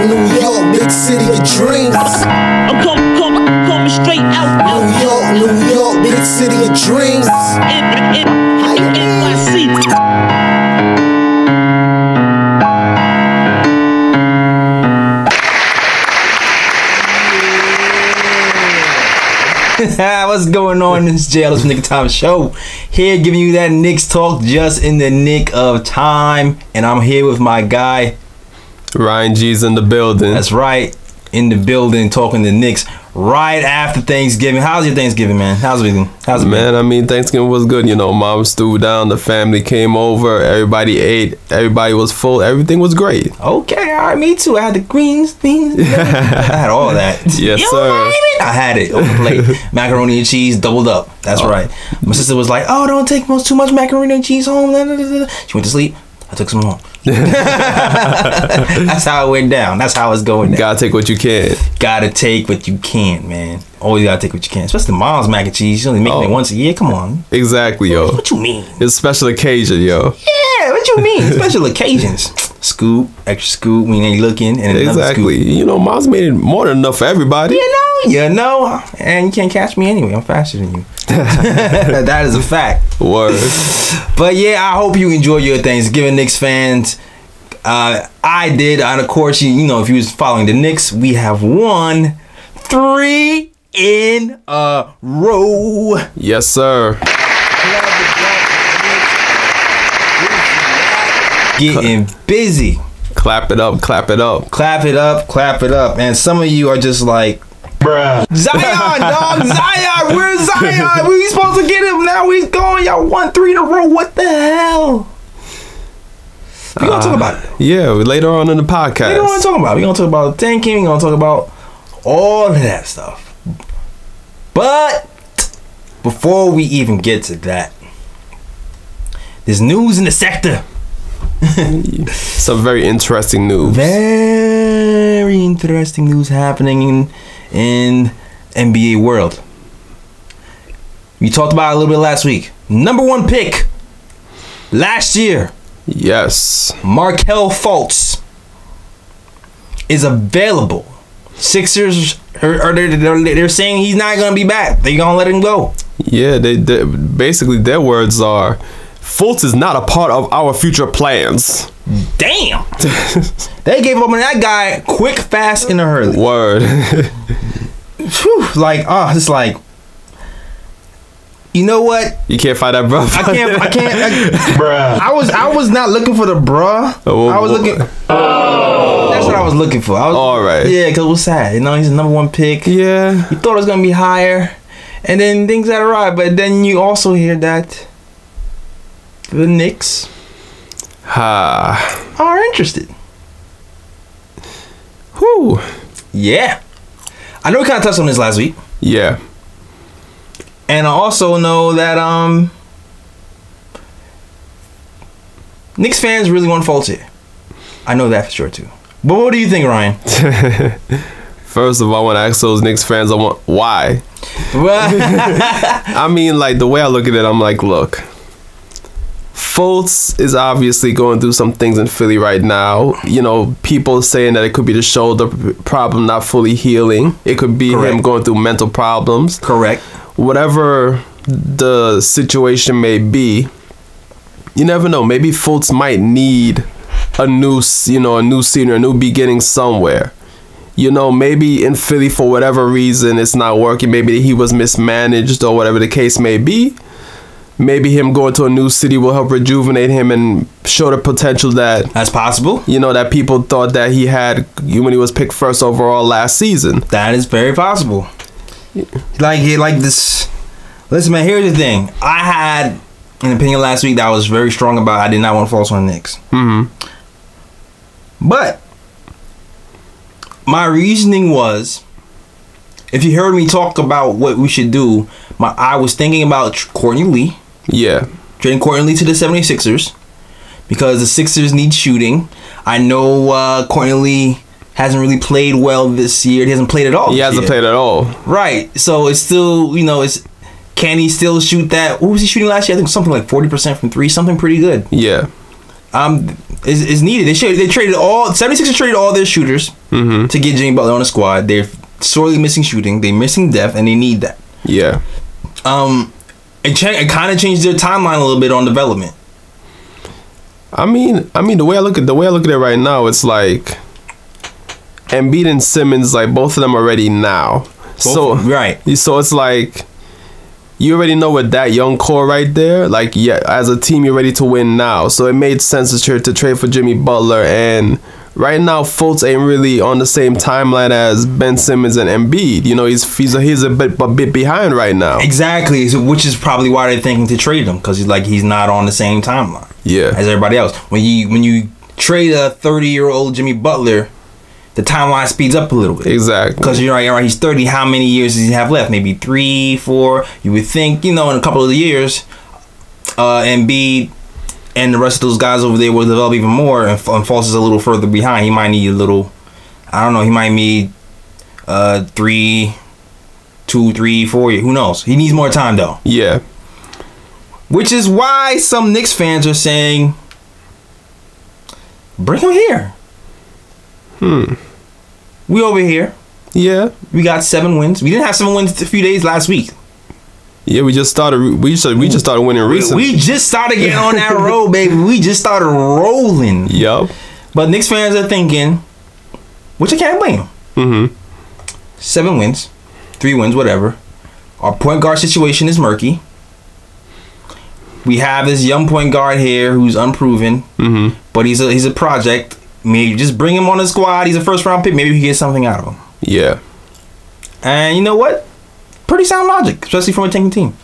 New York, big city of dreams. I'm coming straight out. New York, big city of dreams. NYC. What's going on? This is JL's Nick Time Show. Here giving you that Knicks talk just in the nick of time. And I'm here with my guy Ryan G's in the building. That's right, in the building talking the Knicks right after Thanksgiving. How's your Thanksgiving, man? How's it Man, I mean, Thanksgiving was good. You know, Mom's threw down, the family came over, everybody ate, everybody was full, everything was great. Okay, all right, me too. I had the greens, beans, I had all that. Yes, you sir. I had it on the plate. Macaroni and cheese doubled up. That's right. My sister was like, "Oh, don't take too much macaroni and cheese home." She went to sleep. I took some home. That's how it went down. That's how it's going down. Gotta take what you can. Gotta take what you can, man. Always gotta take what you can. Especially mom's mac and cheese. She's only making it once a year. Come on. Exactly, yo. What you mean? It's a special occasion, yo. Yeah, what you mean? Special occasions. Scoop, extra scoop when they looking, and another exactly. Scoop. You know, Mom's made it more than enough for everybody. You know, and you can't catch me anyway. I'm faster than you. That is a fact. Word. But yeah, I hope you enjoy your Thanksgiving, Knicks fans. I did, and of course, you know, if you was following the Knicks, we have won 3 in a row. Yes, sir. Getting busy. Clap it up, clap it up. Clap it up, clap it up. And some of you are just like, bruh. Zion, dog, Zion, where's Zion? We supposed to get him, now he's gone. Y'all won 3 in a row. What the hell? We're gonna talk about it. Yeah, later on in the podcast. We're gonna talk about it. We're gonna talk about tanking. We're gonna talk about all of that stuff. But before we even get to that, there's news in the sector. Some very interesting news. Very interesting news happening in NBA world. We talked about it a little bit last week. Number 1 pick last year. Yes. Markelle Fultz is available. Sixers they're saying he's not gonna be back. They're gonna let him go. Yeah, they basically their words are, Fultz is not a part of our future plans. Damn. They gave up on that guy quick, fast, in a hurry. Word. Whew, like, it's like, you know what? You can't find that bruh. I can't. Bruh. I was not looking for the bruh. I was looking. That's what I was looking for. All right. Yeah, because it was sad. You know, he's the number 1 pick. Yeah. You thought it was gonna be higher, and then things got right. But then you also hear that the Knicks are interested. Whew. Yeah. I know we kind of touched on this last week. Yeah. And I also know that Knicks fans really want Fultz here. I know that for sure too. But what do you think, Ryan? First of all, I want to ask those Knicks fans, why? I mean, like, the way I look at it, I'm like, look, Fultz is obviously going through some things in Philly right now. You know, people saying that it could be the shoulder problem not fully healing. It could be him going through mental problems. Correct. Whatever the situation may be, you never know. Maybe Fultz might need a new scenery, a new beginning somewhere. You know, maybe in Philly for whatever reason it's not working. Maybe he was mismanaged or whatever the case may be. Maybe him going to a new city will help rejuvenate him and show the potential that's possible. You know, that people thought that he had when he was picked first overall last season. That is very possible. Like this. Listen, man, here's the thing. I had an opinion last week that I was very strong about. I did not want Fultz on the Knicks. But my reasoning was, if you heard me talk about what we should do, I was thinking about Courtney Lee. Yeah. Trading Courtney Lee to the 76ers because the Sixers need shooting. I know Courtney Lee hasn't really played well this year. He hasn't played at all. He hasn't played at all. Right. So it's still, you know, can he still shoot that? What was he shooting last year? I think something like 40% from 3, something pretty good. Yeah. is needed. They traded 76ers traded all their shooters to get Jimmy Butler on the squad. They're sorely missing shooting. They're missing depth, and they need that. Yeah. It kind of changed their timeline a little bit on development. I mean, the way I look at it right now, it's like Embiid and Simmons, like both of them are ready now. Right. So it's like you already know with that young core right there, like as a team you're ready to win now. So it made sense to trade for Jimmy Butler, and right now Fultz ain't really on the same timeline as Ben Simmons and Embiid. You know, he's a bit behind right now. Exactly, which is probably why they're thinking to trade him, because he's not on the same timeline. Yeah. As everybody else. When you trade a 30-year-old Jimmy Butler, the timeline speeds up a little bit. Exactly. Because you're right, he's 30. How many years does he have left? Maybe 3, 4. You would think, in a couple of years, Embiid and the rest of those guys over there will develop even more, and Fultz is a little further behind. He might need a little, I don't know, he might need 2, 3, 4 years. Who knows? He needs more time, though. Yeah. Which is why some Knicks fans are saying, bring him here. We over here. Yeah. We got 7 wins. We didn't have 7 wins a few days last week. Yeah, we just started winning recently. We just started getting on that road, baby. We just started rolling. Yup. But Knicks fans are thinking, which I can't blame them. 7 wins, 3 wins, whatever. Our point guard situation is murky. We have this young point guard here who's unproven, but he's a project. Maybe just bring him on the squad. He's a first round pick. Maybe we can get something out of him. Yeah. And you know what? Pretty sound logic, especially from a tanking team.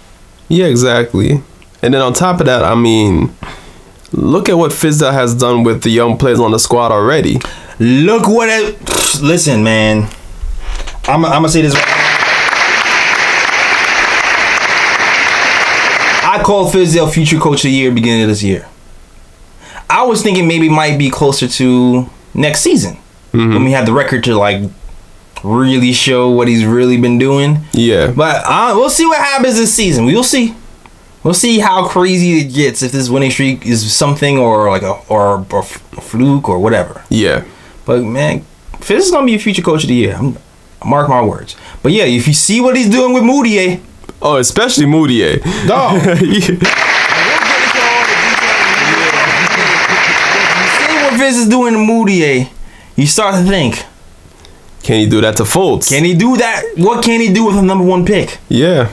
Yeah, exactly. And then on top of that, I mean, look at what Fizdale has done with the young players on the squad already. Look what it... Listen, man. I'm going to say this. I called Fizdale future coach of the year beginning of this year. I was thinking maybe might be closer to next season. When we have the record to, like, really show what he's really been doing. Yeah. But we'll see what happens this season. We'll see. We'll see how crazy it gets, if this winning streak is something or like a fluke or whatever. Yeah. But man, Fizz is gonna be a future coach of the year. Mark my words. But yeah, if you see what he's doing with Mudiay. Oh, especially Mudiay. Dog. You see what Fizz is doing to Mudiay, you start to think, can he do that to Fultz? Can he do that? What can he do with a number 1 pick? Yeah.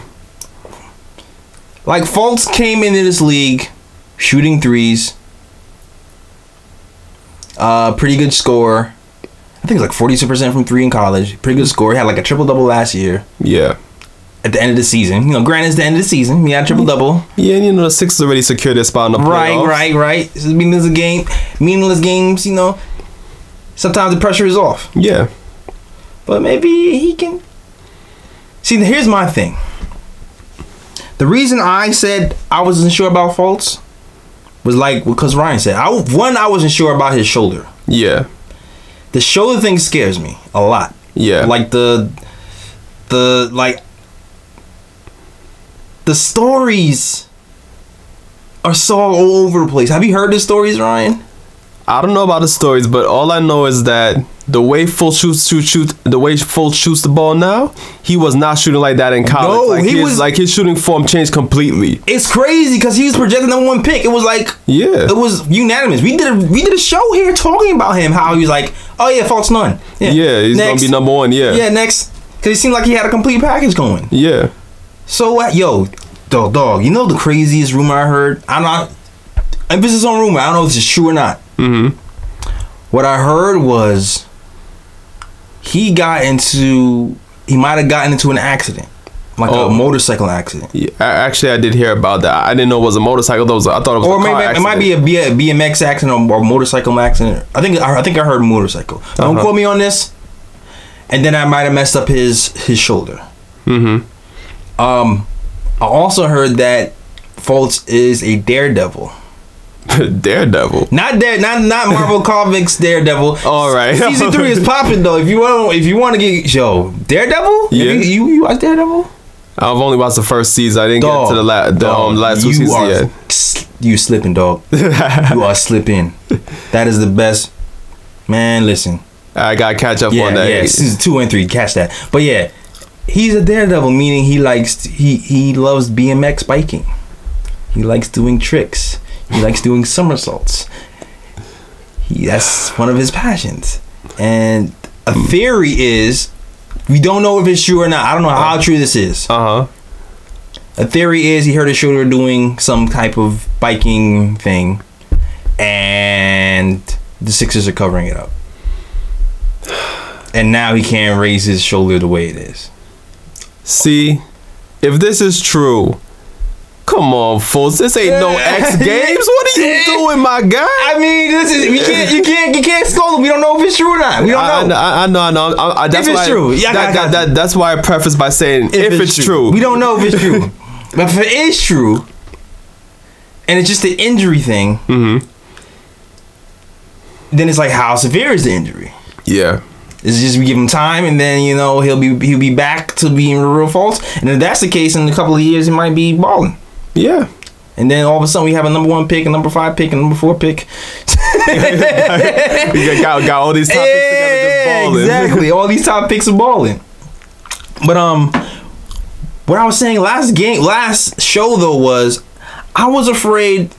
Like, Fultz came into this league shooting threes. Pretty good score. I think it's like 42% from 3 in college. Pretty good score. He had like a triple-double last year. Yeah. At the end of the season. Granted, it's the end of the season. He had a triple-double. Yeah, and the Sixers already secured their spot in the playoffs. Right. It's meaningless games, sometimes the pressure is off. Yeah. But maybe he can... See, here's my thing. The reason I said I wasn't sure about Fultz was like because Ryan said. I wasn't sure about his shoulder. Yeah. The shoulder thing scares me a lot. Yeah. Like the stories are so all over the place. Have you heard the stories, Ryan? I don't know about the stories, but all I know is that the way Fultz shoots the ball now, he was not shooting like that in college. No, his shooting form changed completely. It's crazy because he was projected number 1 pick. It was like, yeah, it was unanimous. We did a show here talking about him, how he was like, oh yeah, Fultz none. Yeah, he's gonna be number 1. Yeah, yeah, next, because it seemed like he had a complete package going. Yeah. So yo, dog, you know the craziest rumor I heard? Emphasis on rumor. I don't know if this is true or not. What I heard was he might have gotten into an accident, like a motorcycle accident. Yeah, actually, I did hear about that. I didn't know it was a motorcycle. I thought it was a car accident. It might be a BMX accident or motorcycle accident. I think I heard motorcycle. Don't quote me on this. And then I might have messed up his shoulder. I also heard that Fultz is a daredevil. Daredevil, not Marvel Comics Daredevil. All right, season 3 is popping though. If you want to get Daredevil, yeah. You watch Daredevil? I've only watched the first season. I didn't Dog, get to the last two seasons yet. You slipping, dog. You are slipping. That is the best. Man, listen. I gotta catch up on that. Yeah, season 2 and 3, catch that. But yeah, he's a daredevil, meaning he loves BMX biking. He likes doing tricks. He likes doing somersaults. That's one of his passions. And a theory is, we don't know if it's true or not. I don't know how true this is. A theory is he heard his shoulder doing some type of biking thing, and the Sixers are covering it up. And now he can't raise his shoulder the way it is. See, if this is true, come on, Fultz. This ain't no X Games. What are you doing, my guy? I mean, this is you can't scold him. We don't know if it's true or not. We don't know. I know. That's if it's why, true, yeah, that's why I preface by saying if it's true. We don't know if it's true, but if it is true, and it's just the injury thing, then it's like, how severe is the injury? Yeah. It's just we give him time, and then he'll be back to being real Fultz. And if that's the case, in a couple of years, he might be balling. Yeah. And then all of a sudden we have a number 1 pick, a number 5 pick, a number 4 pick. We got all these top picks together just balling. Exactly. All these top picks are balling. But what I was saying last show though was, I was afraid.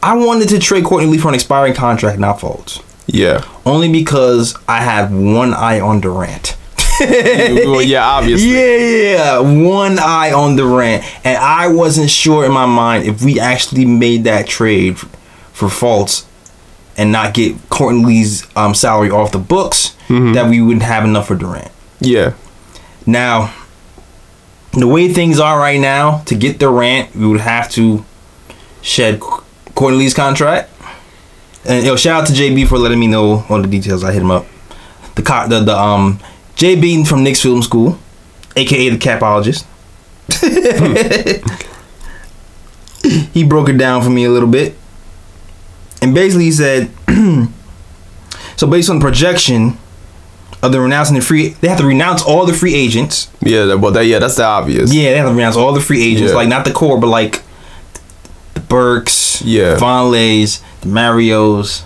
I wanted to trade Courtney Lee for an expiring contract, not Fultz. Yeah. Only because I had one eye on Durant. Well, yeah, obviously. Yeah, one eye on Durant, and I wasn't sure in my mind if we actually made that trade for Fultz and not get Courtney Lee's salary off the books, that we wouldn't have enough for Durant. Yeah. Now, the way things are right now, to get Durant, we would have to shed Courtney Lee's contract. And shout out to JB for letting me know all the details. I hit him up. The JB from Knicks Film School, aka the capologist. He broke it down for me a little bit, and basically he said, so based on the projection of the renouncing they have to renounce all the free agents. Yeah, well, that's the obvious. Yeah, they have to renounce all the free agents, like not the core, but like the Burks, Vonleys, the Marios,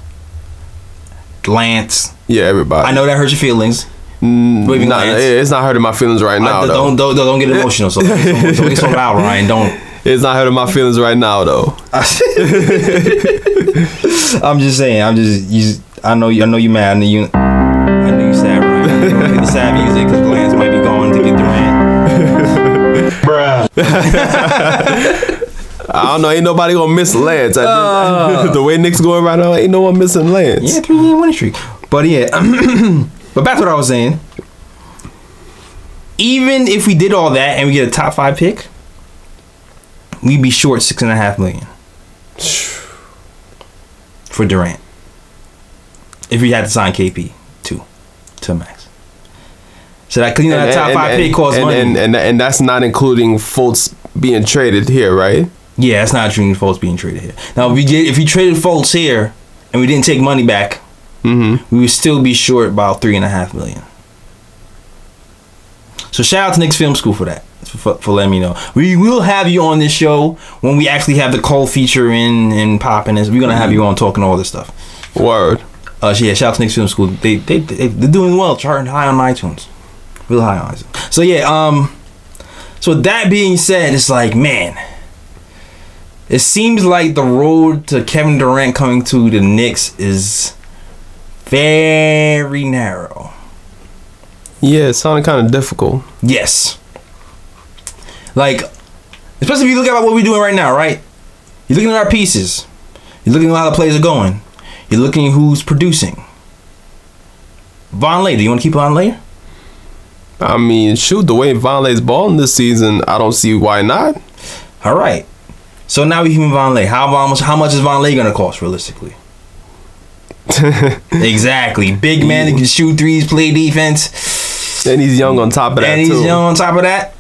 Lance. Yeah, everybody. I know that hurts your feelings. It's not hurting my feelings right now. Don't get emotional. So don't get so loud, Ryan. Don't. It's not hurting my feelings right now, though. I'm just saying. I know you mad. I know you sad, Ryan. You don't play the sad music because Lance might be going to get Durant. Bruh. I don't know. Ain't nobody gonna miss Lance. The way Knicks going right now, ain't no one missing Lance. Yeah, 3-game winning streak. But yeah, but back to what I was saying. Even if we did all that and we get a top 5 pick, we'd be short $6.5 million for Durant. If we had to sign KP to max. So that, cause that top 5 pick costs money, and that's not including Fultz being traded here, right? Yeah, that's not including Fultz being traded here. Now, if we traded Fultz here and we didn't take money back, we would still be short about $3.5 million. So shout out to Knicks Film School for that, for letting me know. We will have you on this show when we actually have the Cole feature in and popping this. We're gonna have you on talking all this stuff. Word. Yeah, shout out to Knicks Film School. They're doing well, charting high on iTunes, real high on iTunes. So yeah, so that being said, it's like, man, it seems like the road to Kevin Durant coming to the Knicks is very narrow. Yeah, it sounded kind of difficult. Yes. Like, especially if you look at what we're doing right now, right? You're looking at our pieces. You're looking at how the plays are going. You're looking at who's producing. Vonleh, do you want to keep Vonleh? I mean, shoot, the way Vonleh's balling this season, I don't see why not. All right. So now we keep Vonleh. How much is Vonleh going to cost realistically? Exactly. Big man that can shoot threes, play defense. And he's young on top of that,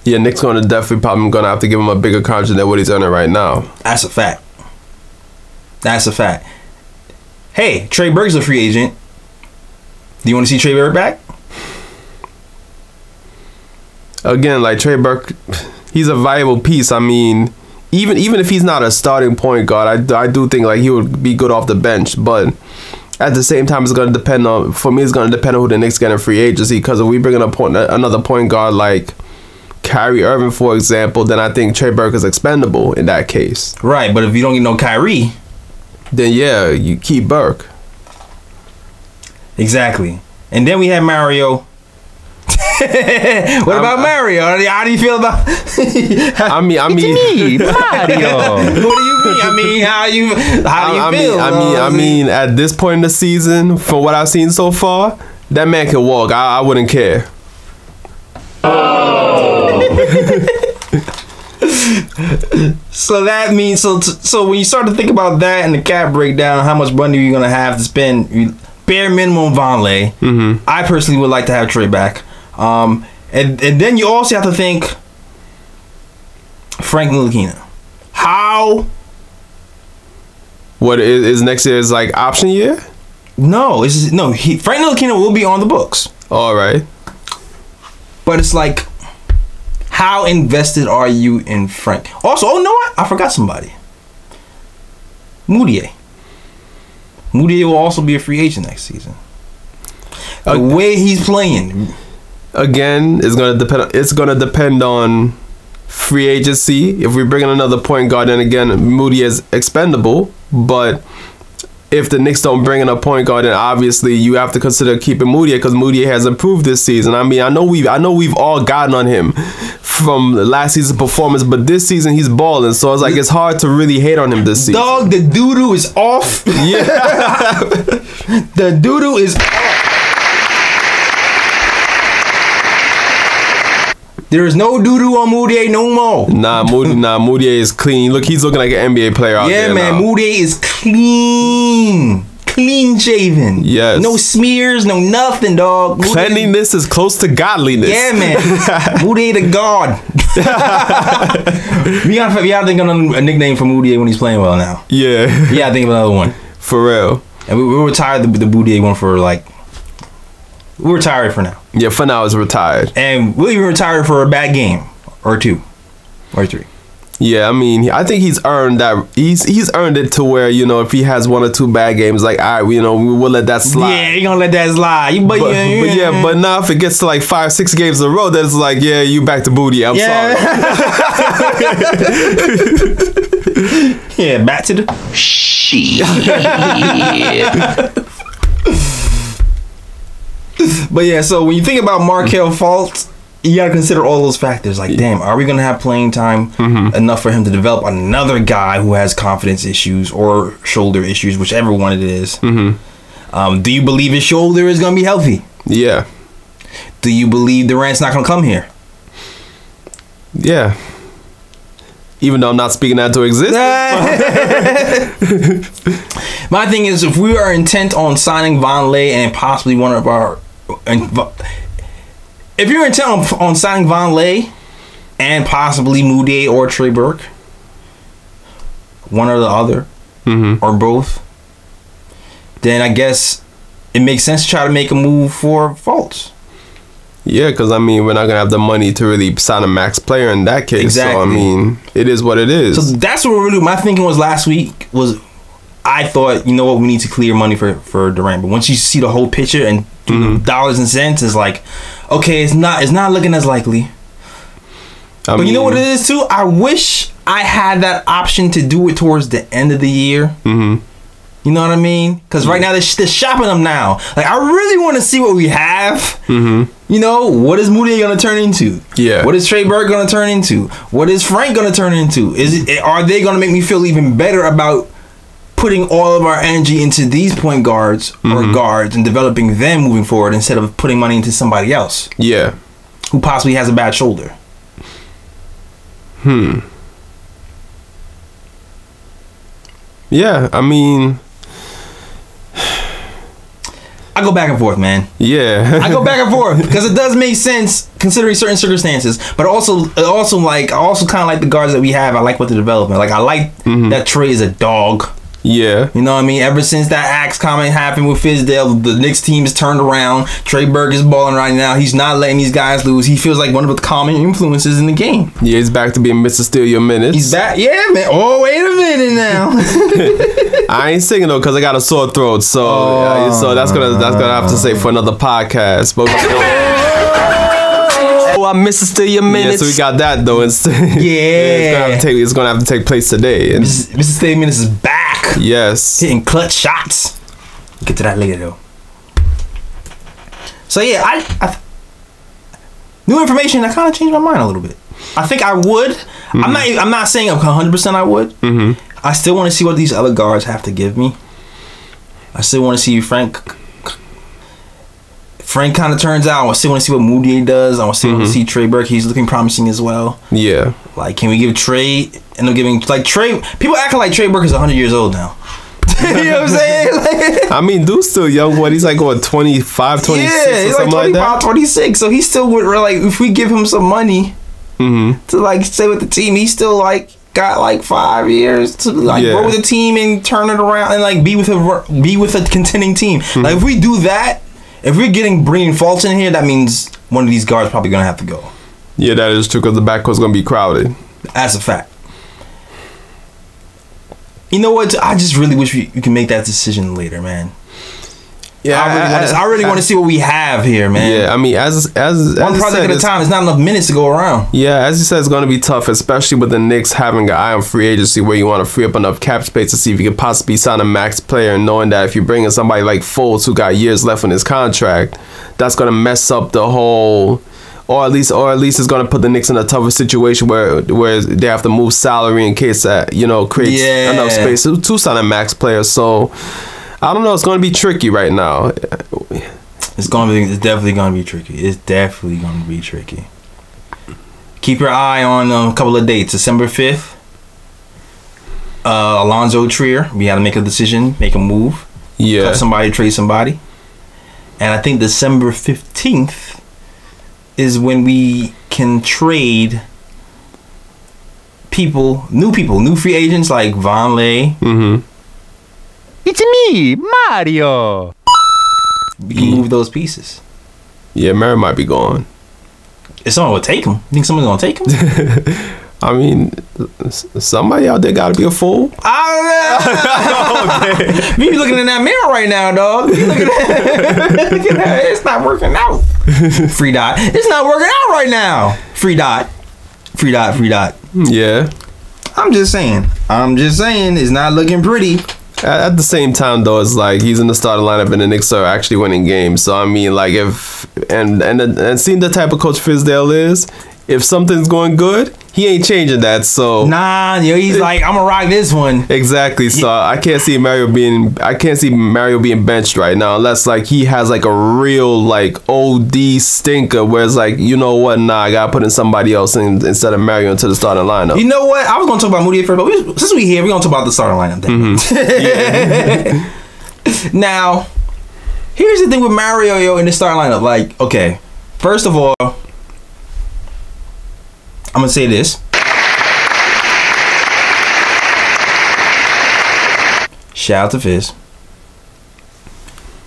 Yeah, Nick's probably gonna have to give him a bigger contract than what he's earning right now. That's a fact. Hey, Trey Burke's a free agent. Do you want to see Trey Burke back? again, like Trey Burke, he's a valuable piece. I mean, even if he's not a starting point guard, I do think like he would be good off the bench. But at the same time, it's going to depend on, for me, it's going to depend on who the Knicks get in free agency. Because if we bring in another point guard like Kyrie Irving, for example, then I think Trey Burke is expendable in that case. Right, but if you don't get no Kyrie, then yeah, you keep Burke. Exactly. And then we have Mario. What about Mario? How do you feel about? I mean, Mario. What do you mean? I mean, how do you feel? I mean, at this point in the season, from what I've seen so far, that man can walk. I wouldn't care. So that means so when you start to think about that and the cap breakdown, how much money are you gonna have to spend? Bare minimum Vonleh. Mm-hmm. I personally would like to have Trey back. And then you also have to think Frank Ntilikina. How? What is next year's like option year? No, Frank Ntilikina will be on the books. All right. But it's like, how invested are you in Frank? Also, oh, no, I forgot somebody. Mudiay. Mudiay will also be a free agent next season. The way he's playing. Again, it's gonna depend on free agency. If we bring in another point guard, then again, Mudiay is expendable. But if the Knicks don't bring in a point guard, then obviously you have to consider keeping Mudiay because Mudiay has improved this season. I mean, I know we've all gotten on him from last season's performance, but this season he's balling. So it's like it's hard to really hate on him this season. Dog, the doo-doo is off. Yeah. The doo-doo is off. There is no doo-doo on Mudiay no more. Nah, Mudiay is clean. Look, he's looking like an NBA player out there. Yeah, man, now. Mudiay is clean. Clean shaven. Yes. No smears, no nothing, dog. Cleanliness is close to godliness. Yeah, man. Mudiay the god. we gotta think of a nickname for Mudiay when he's playing well now. Yeah. We gotta think of another one. For real. And we retired the Mudiay one for like, we're retired for now. Yeah, for now it's retired. And we'll even retire for a bad game or two or three. Yeah, I mean, I think he's earned that. He's earned it to where, you know, if he has one or two bad games, like, all right, you know, we will let that slide. Yeah, you're gonna let that slide. But now if it gets to like 5-6 games in a row, then it's like, yeah, you back to booty. I'm sorry. Yeah, back to the shit. But yeah, so when you think about Markelle Fultz, you gotta consider all those factors. Like, damn, are we gonna have playing time enough for him to develop another guy who has confidence issues or shoulder issues, whichever one it is? Do you believe his shoulder is gonna be healthy? Yeah. Do you believe Durant's not gonna come here? Yeah. Even though I'm not speaking that to exist. My thing is, if we are intent on signing Vonleh and possibly one of our... If you're intent on signing Vonleh and possibly Mudiay or Trey Burke, one or the other, or both, then I guess it makes sense to try to make a move for Fultz. Yeah, because I mean, we're not gonna have the money to really sign a max player in that case. Exactly. So I mean, it is what it is. So that's what really my thinking was last week. Was I thought, you know what, we need to clear money for Durant. But once you see the whole picture and do the dollars and cents, it's like, okay, it's not looking as likely. But you know what it is too? I wish I had that option to do it towards the end of the year. You know what I mean? Because right now they're shopping them now. Like, I really want to see what we have. You know, what is Mudiay gonna turn into? Yeah. What is Trey Burke gonna turn into? What is Frank gonna turn into? Are they gonna make me feel even better about putting all of our energy into these point guards or guards and developing them moving forward instead of putting money into somebody else? Yeah. Who possibly has a bad shoulder? Yeah, I mean, I go back and forth, man. Yeah. I go back and forth because it does make sense considering certain circumstances, but I also kind of like the guards that we have. I like what they're developing. Like, I like that Trey is a dog. Yeah. You know what I mean? Ever since that axe comment happened with Fizdale, the Knicks team has turned around. Trey Burke is balling right now. He's not letting these guys lose. He feels like one of the common influences in the game. Yeah, he's back to being Mr. Steal Your Minutes. He's back. Yeah, man. Oh, wait a minute now. I ain't singing though because I got a sore throat, so that's gonna have to say for another podcast. But I'm Mr. Steal Your Minutes. Yeah, so we got that though instead. Yeah, it's gonna have to take place today. And Mr. Steal Your Minutes is back. Yes, hitting clutch shots. We'll get to that later though. So yeah, I new information that kind of changed my mind a little bit. I think I would. Mm-hmm. I'm not saying 100% I would. Mm-hmm. I still want to see what these other guards have to give me. I still want to see Frank kind of turns out. I still want to see what Mudiay does. I still want to see Trey Burke. He's looking promising as well. Yeah. Like, can we give Trey? End up giving like Trey. People acting like Trey Burke is 100 years old now. You know what I'm saying? Like, I mean, dude's still young. What, he's like what, 25, 26 yeah, he's or something like 25, like that? 26. So he still would like if we give him some money to like stay with the team, he still like got like 5 years to like work with the team and turn it around and like be with a contending team. Like if we do that, if we're bringing Fultz in here, that means one of these guards probably gonna have to go. Yeah, that is true because the backcourt's gonna be crowded. That's a fact. You know what? I just really wish we can make that decision later, man. Yeah, I really want to see what we have here, man. Yeah, I mean, as one project at a time. There's not enough minutes to go around. Yeah, as you said, it's going to be tough, especially with the Knicks having an eye on free agency, where you want to free up enough cap space to see if you could possibly sign a max player, and knowing that if you bring in somebody like Fultz, who got years left on his contract, that's going to mess up the whole. Or at least it's going to put the Knicks in a tougher situation where they have to move salary in case that creates enough space to sign a max player. So I don't know. It's going to be tricky right now. It's definitely going to be tricky. It's definitely going to be tricky. Keep your eye on a couple of dates. December 5th. Alonzo Trier. We had to make a decision, make a move. Yeah. Cut somebody, trade somebody. And I think December 15th. Is when we can trade new free agents like Vonleh. Mm-hmm. It's me, Mario. We can move those pieces. Yeah, Mario might be gone. If someone would take him, you think someone's gonna take him? I mean, somebody out there gotta be a fool. Okay. We be looking in that mirror right now, dog. Look at that. It's not working out. Free dot. It's not working out right now. Free dot. Yeah. I'm just saying. It's not looking pretty. At the same time, though, it's like he's in the starting lineup and the Knicks are actually winning games. So I mean, like and seeing the type of coach Fizdale is, if something's going good, he ain't changing that. So he's like, I'm gonna rock this one. Exactly. So I can't see Mario being benched right now unless like he has like a real like OD stinker where it's like, you know what, I gotta put in somebody else instead of Mario into the starting lineup. You know what? I was gonna talk about Mudiay first, but since we're here, we're gonna talk about the starting lineup then. Now, here's the thing with Mario in the starting lineup. Like, okay, first of all, I'm gonna say this. Shout out to Fizz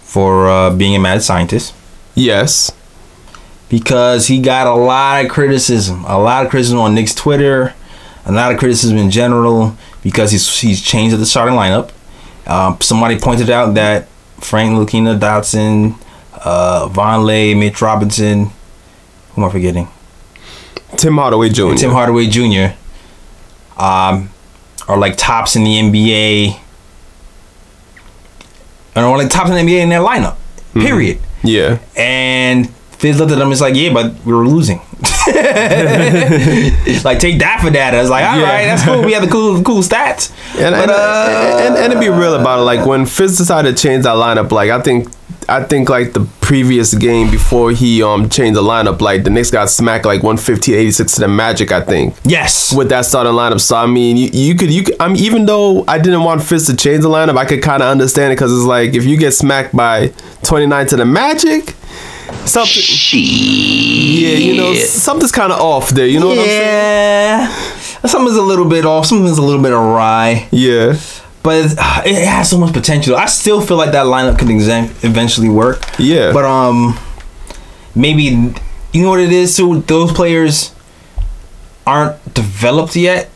for being a mad scientist. Yes. Because he got a lot of criticism. On Knicks Twitter. A lot of criticism in general. Because he's changed the starting lineup. Somebody pointed out that Frank Ntilikina, Dotson, Vonleh, Mitch Robinson. Who am I forgetting? Tim Hardaway Jr. Are like tops in the NBA. Or like tops in the NBA in their lineup. Period. Yeah. And Fizz looked at them and was like, yeah, but we were losing. Like, take that for that. I was like, all right, that's cool. We have the cool stats. And to be real about it, like when Fizz decided to change that lineup, like I think like the previous game before he changed the lineup, like the Knicks got smacked like 115-86 to the Magic, I think. Yes. With that starting lineup. So I mean, you could I mean, even though I didn't want Fizz to change the lineup, I could kind of understand it because it's like if you get smacked by 29 to the Magic, something. Something's kind of off there. You know what I'm saying? Yeah. Something's a little bit off. Something's a little bit awry. Yeah. but it has so much potential. I still feel like that lineup could eventually work. Yeah. But maybe you know what it is too. Those players aren't developed yet.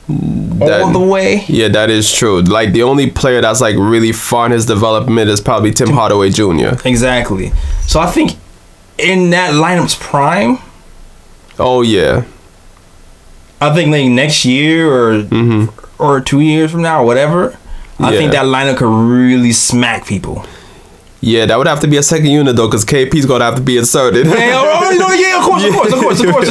All the way. Yeah, that is true. Like the only player that's like really far in his development is probably Tim Hardaway Jr. Exactly. So I think in that lineup's prime. Oh yeah. I think like next year or 2 years from now or whatever. I think that lineup could really smack people. Yeah, that would have to be a second unit though, because KP's gonna have to be inserted. Yeah, of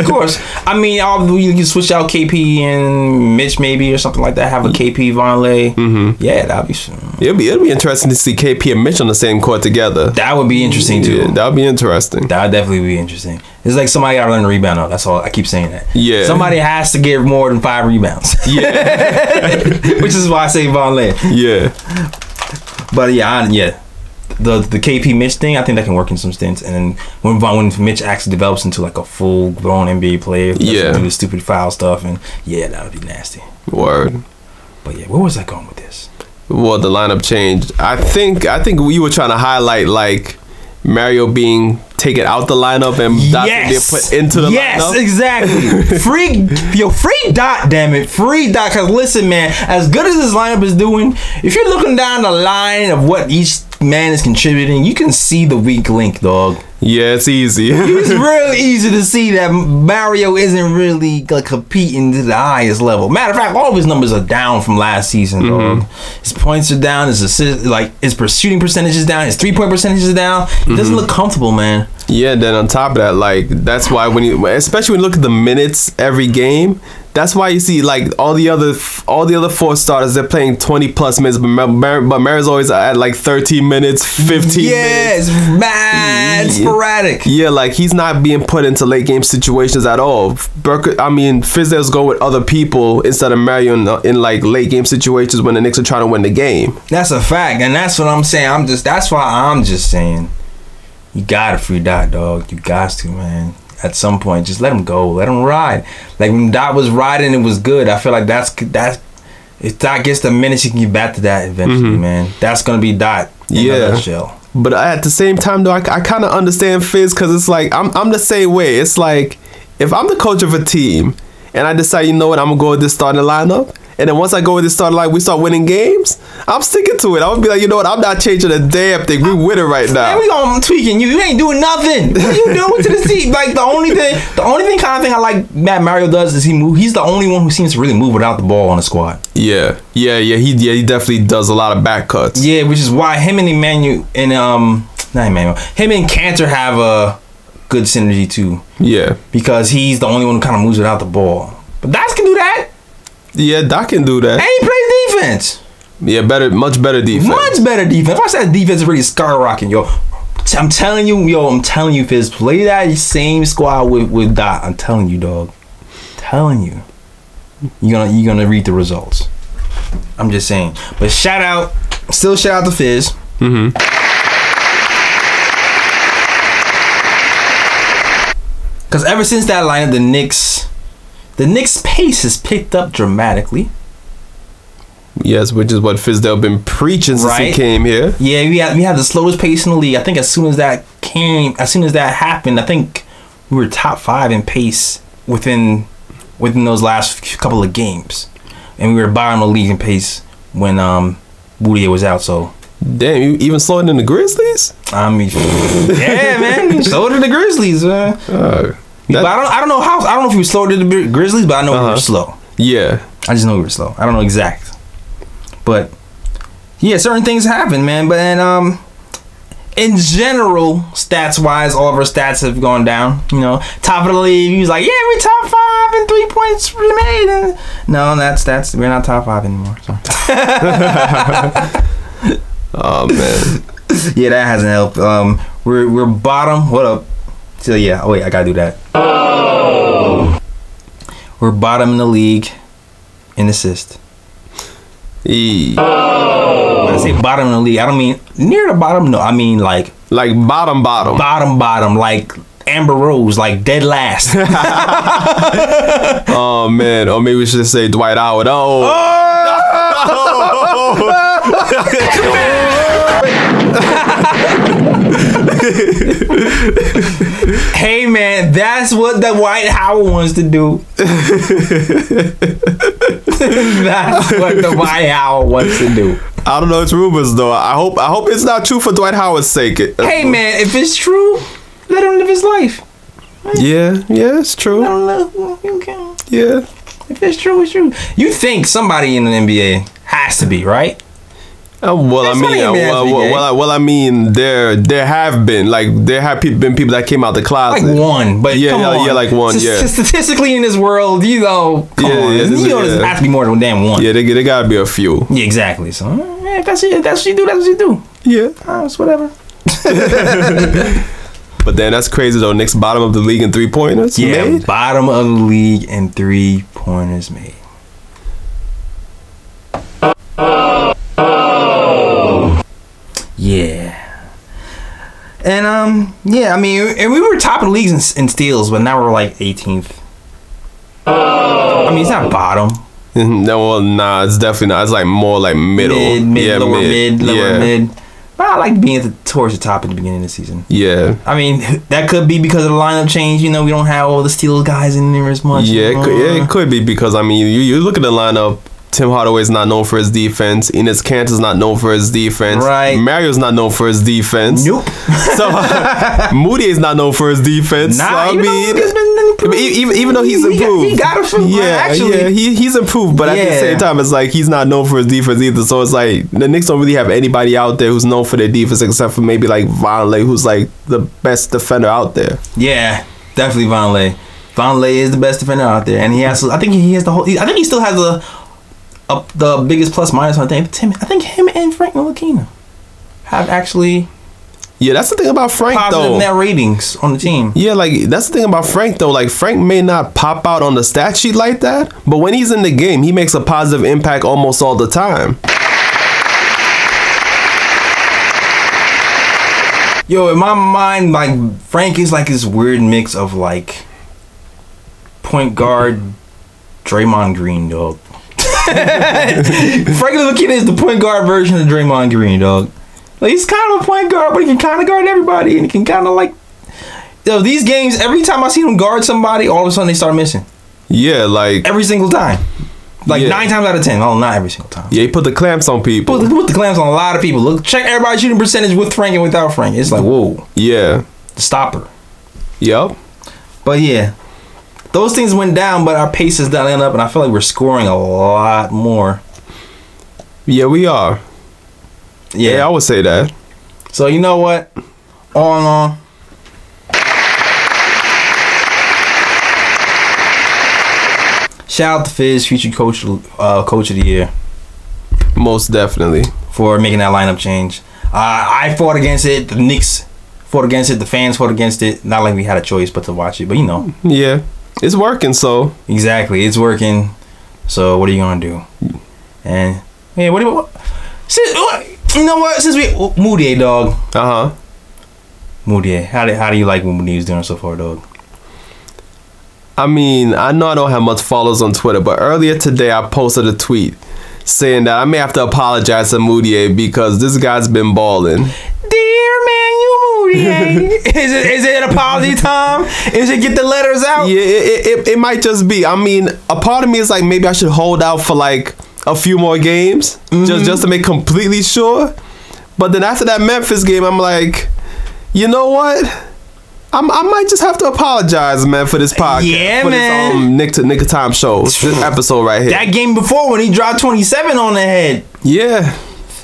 course. I mean, you can switch out KP and Mitch maybe or something like that. Have a KP Vonleh. Yeah, that'd be. It'll be interesting to see KP and Mitch on the same court together. That would be interesting too. Yeah, that would be interesting. That would definitely be interesting. It's like somebody got to learn to rebound though. That's all. I keep saying that. Yeah. Somebody has to get more than 5 rebounds. Yeah. Which is why I say Vonleh. Yeah. But yeah. The KP Mitch thing, I think that can work in some stints, and then when Mitch actually develops into like a full grown NBA player, do the stupid foul stuff, and that would be nasty. Word. But yeah, where was I going with this? Well, the lineup changed. I think we were trying to highlight like Mario being taken out the lineup and Dot being put into the lineup. Yes, exactly. Free Dot, damn it. Free Dot. Because listen, man, as good as this lineup is doing, if you're looking down the line of what each man is contributing, you can see the weak link, dog. Yeah, it's easy. It's real easy to see that Mario isn't really like competing to the highest level. Matter of fact, all of his numbers are down from last season, dog. His points are down. His assist, his shooting percentage is down. His 3-point percentage is down. He doesn't look comfortable, man. Yeah, then on top of that, like that's why especially when you look at the minutes every game, that's why you see like all the other 4 starters, they're playing 20+ minutes, but Mario's always at like 13 minutes, 15 minutes. Yeah, it's mad sporadic. Yeah, like he's not being put into late game situations at all. Fizdale's going with other people instead of Mario in like late game situations when the Knicks are trying to win the game. That's a fact, and that's what I'm saying. That's why I'm just saying, you gotta free Dot, dog. You got to, man. At some point, just let him go. Let him ride. Like when Dot was riding, it was good. I feel like that's if Dot gets the minutes, he can get back to that eventually, man. That's gonna be Dot in a nutshell. But at the same time, though, I kind of understand Fizz, because it's like I'm the same way. It's like if I'm the coach of a team and I decide, you know what, I'm gonna go with this starting lineup. And then once I go with this starting line, we start winning games, I'm sticking to it. I would be like, you know what, I'm not changing a damn thing. We winning right now. Man, we gonna tweaking you. You ain't doing nothing. What are you doing to the team? Like the only thing I like Matt Mario does is he's the only one who seems to really move without the ball on the squad. Yeah. He definitely does a lot of back cuts. Yeah, which is why him and Emmanuel and him and Cantor have a good synergy too. Yeah. Because he's the only one who kind of moves without the ball. But Doc can do that. Yeah, Doc can do that. And he plays defense. Yeah, much better defense. Much better defense. If I said defense is really skyrocketing, yo. I'm telling you, Fizz, play that same squad with Dot. I'm telling you, dog. Telling you. You're gonna read the results. I'm just saying. But shout out to Fizz. Because ever since that lineup, the Knicks' pace has picked up dramatically. Yes, which is what Fizdale been preaching since he came here. Yeah, we had the slowest pace in the league. I think as soon as that happened, I think we were top 5 in pace within those last couple of games, and we were bottom of the league in pace when Mudiay was out. So damn, you even slower than the Grizzlies? I mean, yeah, man, slower than the Grizzlies, man. But I don't know if we were slower than the Grizzlies, but I know we were slow. Yeah, I just know we were slow. I don't know exact. But yeah, certain things happen, man. But in general, stats wise, all of our stats have gone down. You know, top of the league, he was like, yeah, we're top 5 and 3 points remaining. No, that's we're not top 5 anymore. So. Oh man. Yeah, that hasn't helped. We're bottom. What up? So yeah. Oh wait, I gotta do that. Oh. We're bottom in the league in assist. When I say bottom in the league, I don't mean near the bottom. No, I mean like bottom, like Amber Rose, like dead last. Oh man, or maybe we should say Dwight Howard. Hey man, that's what the White House wants to do. That's what the White House wants to do. I don't know. It's rumors though. I hope it's not true for Dwight Howard's sake. Hey man, if it's true, let him live his life. Yeah, it's true. Yeah. If it's true, it's true. You think somebody in the NBA has to be, right? Well, I mean, there have been been people that came out the closet. Like one, but yeah, come on. yeah, like one, yeah. Statistically, in this world, come on, there has to be more than one. Yeah, there gotta be a few. Yeah, exactly. So, if that's what you do, that's what you do. Yeah, it's whatever. But then that's crazy though. Knicks bottom of the league in 3-pointers. Yeah, made? Bottom of the league in 3-pointers made. Yeah. And yeah, I mean, and we were top of the league in steals, but now we're like 18th. I mean, it's not bottom. No, well, nah, it's definitely not. It's like more like middle. Lower mid. But I like being towards the top at the beginning of the season. Yeah. I mean, that could be because of the lineup change. You know, we don't have all the steals guys in there as much. Yeah, it could be because, I mean, you look at the lineup. Tim Hardaway's not known for his defense. Enes Kanter's not known for his defense. Right. Mario's not known for his defense. Nope. So Mudiay's not known for his defense. Nah, so, even though he's improved. He got improved. Yeah, he's improved. But at the same time, it's like he's not known for his defense either. So it's like the Knicks don't really have anybody out there who's known for their defense except for maybe like Vonleh, who's like the best defender out there. Yeah, definitely Vonleh. Vonleh is the best defender out there, and he has. I think he still has the biggest plus minus on I think him and Frank Ntilikina have actually. Yeah, that's the thing about Frank positive though. Net ratings on the team. Yeah, like that's the thing about Frank though. Like Frank may not pop out on the stat sheet like that, but when he's in the game, he makes a positive impact almost all the time. Yo, in my mind, like Frank is like this weird mix of like point guard Draymond Green, dog. Frank Ntilikina is the point guard version of Draymond Green, dog. Like he's kind of a point guard, but he can kind of guard everybody, and he can kind of like. Yo, these games, every time I see him guard somebody, all of a sudden they start missing. Yeah, like every single time. Like 9 times out of 10. Oh, not every single time. Yeah, he put the clamps on people. Put the clamps on a lot of people. Look, check everybody's shooting percentage with Frank and without Frank. It's like whoa. Yeah. The stopper. Yep. But yeah. Those things went down, but our pace is down up, and I feel like we're scoring a lot more. Yeah, we are. Yeah, I would say that. So you know what? All in all, shout out to Fizz, future coach of the year. Most definitely. For making that lineup change. I fought against it. The Knicks fought against it. The fans fought against it. Not like we had a choice but to watch it, but you know. Yeah. It's working, so. Exactly. It's working. So what are you going to do? And, yeah, you know what? Since we... Mudiay, dog. Uh-huh. Mudiay. How do you like what Mudiay's doing so far, dog? I mean, I know I don't have much followers on Twitter, but earlier today I posted a tweet saying that I may have to apologize to Mudiay because this guy's been balling. Dear man, you Mudiay. Is it an apology time? Is it get the letters out? Yeah, it might just be. I mean, a part of me is like maybe I should hold out for like a few more games just to make completely sure. But then after that Memphis game, I'm like, you know what? I might just have to apologize, man, for this podcast. Yeah, for man. This Nick of Time show. This episode right here. That game before when he dropped 27 on the head. Yeah.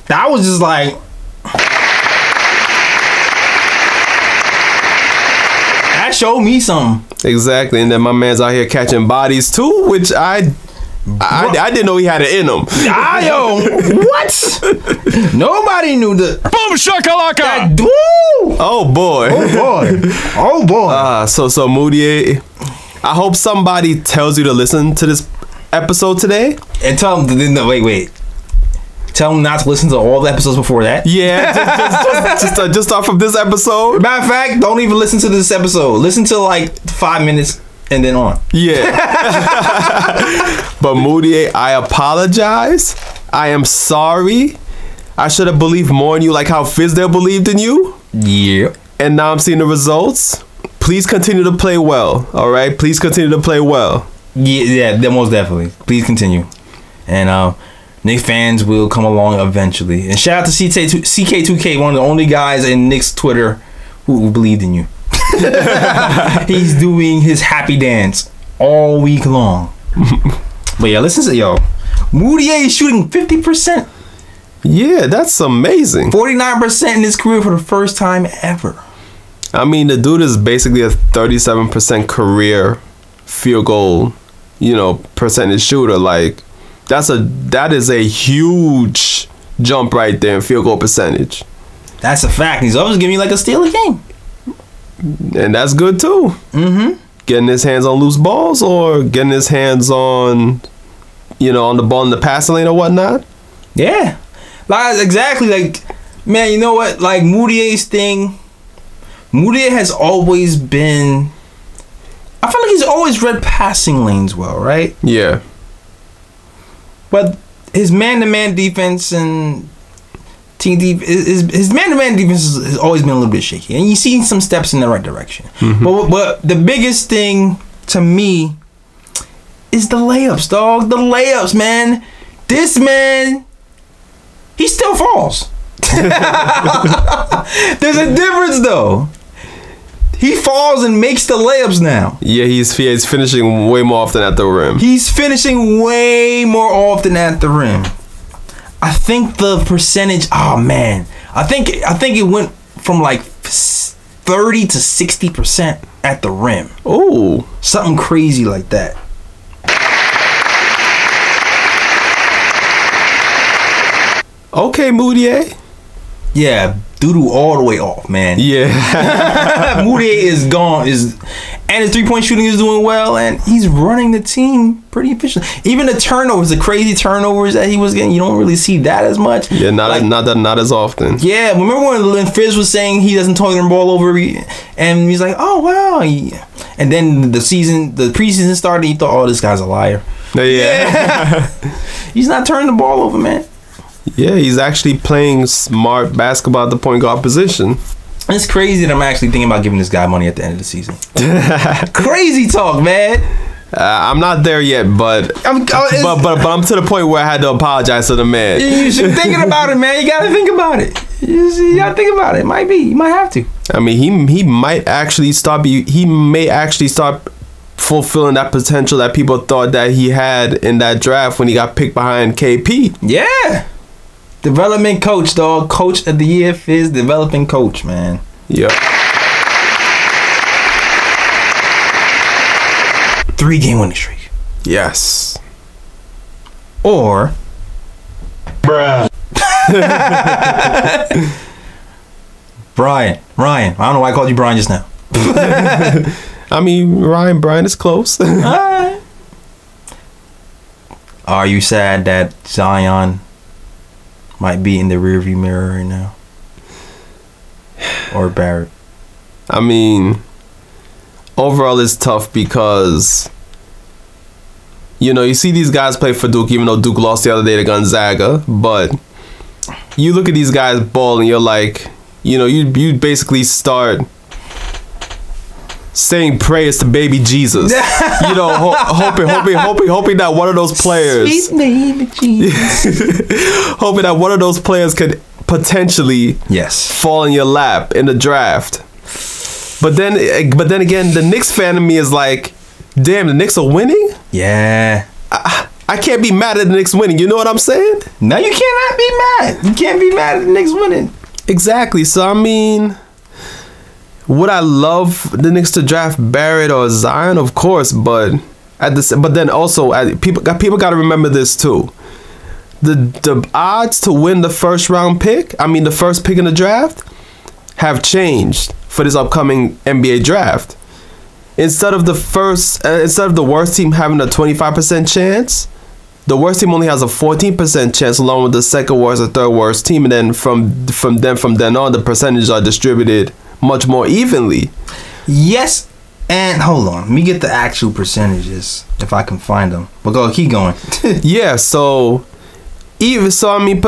That was just like... That showed me something. Exactly. And then my man's out here catching bodies too, which I didn't know he had it in him. What? Nobody knew the Boom shakalaka! Oh boy. Oh boy. So Mudiay, I hope somebody tells you to listen to this episode today. And tell them wait. Tell them not to listen to all the episodes before that. Yeah, just start from this episode. Matter of fact, don't even listen to this episode. Listen to like 5 minutes and then on. Yeah. But Mudiay, I apologize. I am sorry. I should have believed more in you, like how Fizdale believed in you. Yeah. And now I'm seeing the results. Please continue to play well. All right. Please continue to play well. Yeah, most definitely. Please continue. And Knicks fans will come along eventually. And shout out to CK2K, one of the only guys in Knicks Twitter who believed in you. He's doing his happy dance all week long. But yeah, listen to Mudiay is shooting 50%. Yeah, that's amazing. 49% in his career for the first time ever. I mean, the dude is basically a 37% career field goal, percentage shooter. Like, that is a huge jump right there in field goal percentage. That's a fact. He's always giving you like a steal a game. And that's good too. Mm-hmm. Getting his hands on loose balls or getting his hands on, on the ball in the passing lane or whatnot. Yeah. Like, exactly. Like, man, you know what? Like, Mudiay's thing, Mudiay has always been, I feel like he's always read passing lanes well, right? Yeah. But his man-to-man defense and his man-to-man defense has always been a little bit shaky, and you've seen some steps in the right direction. Mm-hmm. But the biggest thing to me is the layups, dog. The layups, man. This man, he still falls. There's a difference, though. He falls and makes the layups now. Yeah, he's finishing way more often at the rim. He's finishing way more often at the rim. I think the percentage, oh man, I think it went from like 30 to 60% at the rim. Oh, something crazy like that. Okay, Mudiay. Yeah, doo-doo all the way off, man. Yeah. Mudiay is gone. And his three-point shooting is doing well, and he's running the team pretty efficiently. Even the turnovers, the crazy turnovers that he was getting, you don't really see that as much. Yeah, not as often. Yeah, remember when Fizz was saying he doesn't turn the ball over, and he's like, oh wow. And then the preseason started, he thought, oh, this guy's a liar. Yeah. He's not turning the ball over, man. Yeah, he's actually playing smart basketball at the point guard position. It's crazy that I'm actually thinking about giving this guy money at the end of the season. Crazy talk, man. I'm not there yet, but I'm to the point where I had to apologize to the man. You should be thinking about it, man. You gotta think about it. You gotta think about it. It might be. You might have to. I mean, he might actually start. He may actually start fulfilling that potential that people thought that he had in that draft when he got picked behind KP. Yeah. Development coach, dog. Coach of the year, Fizz. Developing coach, man. Yep. 3-game winning streak. Yes. Or. Bruh. Brian. I don't know why I called you Brian just now. I mean, Brian is close. All right. Are you sad that Zion might be in the rearview mirror right now? Or Barrett? I mean, overall it's tough because, you see these guys play for Duke, even though Duke lost the other day to Gonzaga, but you look at these guys ball and you're like, you basically start saying prayers to baby Jesus. Hoping that one of those players, sweet baby Jesus. hoping that one of those players could potentially fall in your lap in the draft. But then again, the Knicks fan of me is like, damn, the Knicks are winning? Yeah. I can't be mad at the Knicks winning. You know what I'm saying? No, you cannot be mad. You can't be mad at the Knicks winning. Exactly. So I mean, would I love the Knicks to draft Barrett or Zion? Of course, but then also people got to remember this too. The odds to win the first pick in the draft have changed for this upcoming NBA draft. Instead of the worst team having a 25% chance, the worst team only has a 14% chance, along with the second worst or third worst team, and then from then on, the percentages are distributed much more evenly. Yes, and hold on, let me get the actual percentages if I can find them. But keep going. Yeah, so even so, I mean,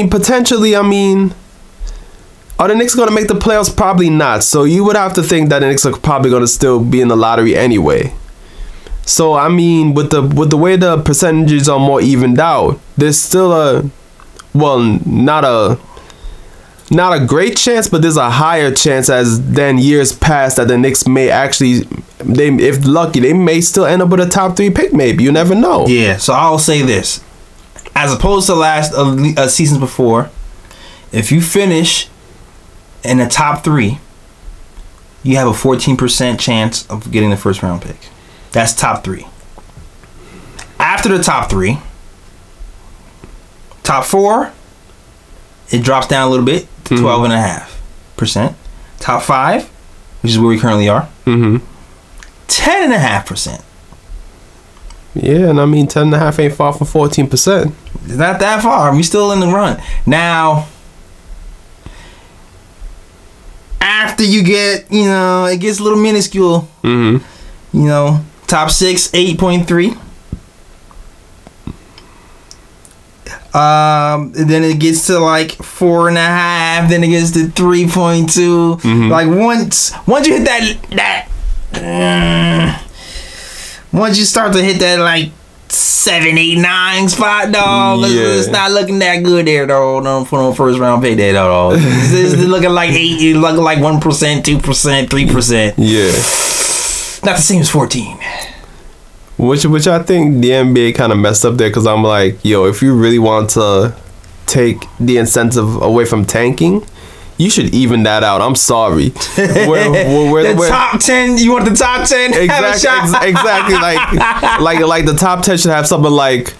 potentially, I mean, are the Knicks going to make the playoffs? Probably not. So you would have to think that the Knicks are probably going to still be in the lottery anyway. So I mean, with the way the percentages are more evened out, there's still not a great chance, but there's a higher chance than years past that the Knicks may actually, if lucky, they may still end up with a top 3 pick. Maybe, you never know. Yeah. So I'll say this, as opposed to last seasons before, if you finish in the top 3, you have a 14% chance of getting the first round pick. That's top 3. After the top 3, top 4, it drops down a little bit to 12.5%. Top 5, which is where we currently are, 10.5%. Yeah, and I mean 10.5 ain't far from 14%. It's not that far. We still in the run. Now, after you get, it gets a little minuscule. Top 6, 8.3. And then it gets to like 4.5. Then it gets to 3.2. Like once you hit that, once you start to hit that like 7, 8, 9 spot, dog, it's not looking that good there, dog. No, for no first round pick there, dog. It's looking like 8, looking like 1%, 2%, 3%. Yeah. Not the same as 14. Which I think the NBA kind of messed up there, because I'm like, yo, if you really want to take the incentive away from tanking, you should even that out. I'm sorry. The top 10, you want the top 10? Exactly. Like the top 10 should have something like,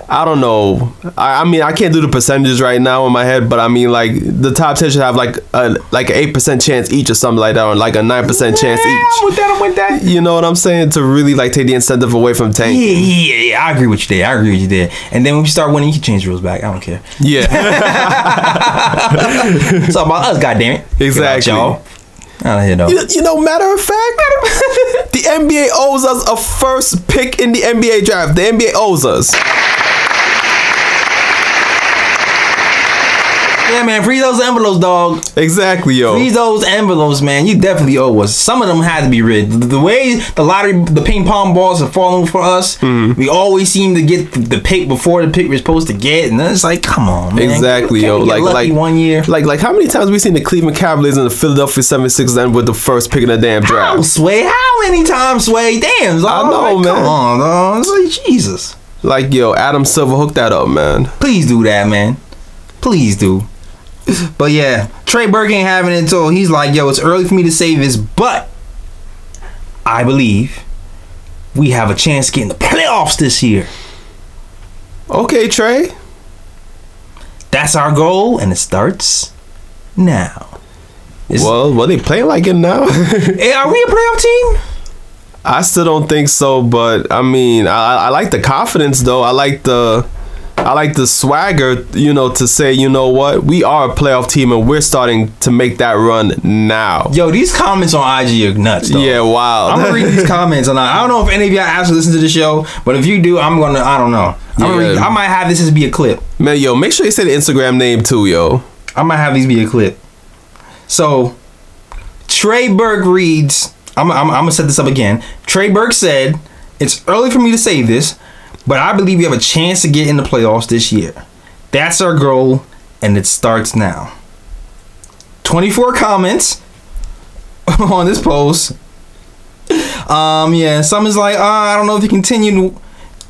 I don't know. I mean, I can't do the percentages right now in my head, but I mean, like the top 10 should have like an 8% chance each or something like that, or like a 9% chance each. I'm with that. You know what I'm saying? To really like take the incentive away from tanking. Yeah. I agree with you there. And then when you start winning, you can change the rules back. I don't care. Yeah. It's all about us, goddammit. Exactly. Y'all. I don't hear no. Matter of fact, the NBA owes us a first pick in the NBA draft. The NBA owes us. Yeah, man, freeze those envelopes, dog. Exactly, yo. Freeze those envelopes, man. You definitely owe us. Some of them had to be rigged. The way the lottery, the ping pong balls are falling for us, we always seem to get the pick before the pick we're supposed to get, and it's like, come on, man. Exactly, yo. Like 1 year. Like how many times have we seen the Cleveland Cavaliers and the Philadelphia 76ers end with the first pick in the damn draft? How many times, Sway? Damn, dog. I know, man. Come on, dog. It's like, Jesus. Like, yo, Adam Silver, hook that up, man. Please do that, man. Please do. But yeah, Trey Burke ain't having it until he's like, yo, it's early for me to say this, but I believe we have a chance to get in the playoffs this year. Okay, Trey. That's our goal, and it starts now. Well, they playing like it now. Hey, are we a playoff team? I still don't think so, but I mean, I like the confidence though. I like the swagger, to say, you know what, we are a playoff team and we're starting to make that run now. Yo, these comments on IG are nuts, though. Yeah, wow. I'm gonna read these comments on. I don't know if any of y'all actually listen to the show, but if you do, I don't know. I might have this as be a clip. Man, yo, make sure you say the Instagram name too, yo. I might have these be a clip. So, Trey Burke reads, I'm gonna set this up again. Trey Burke said, it's early for me to say this, but I believe we have a chance to get in the playoffs this year. That's our goal, and it starts now. 24 comments on this post. Yeah, some is like, I don't know if you continue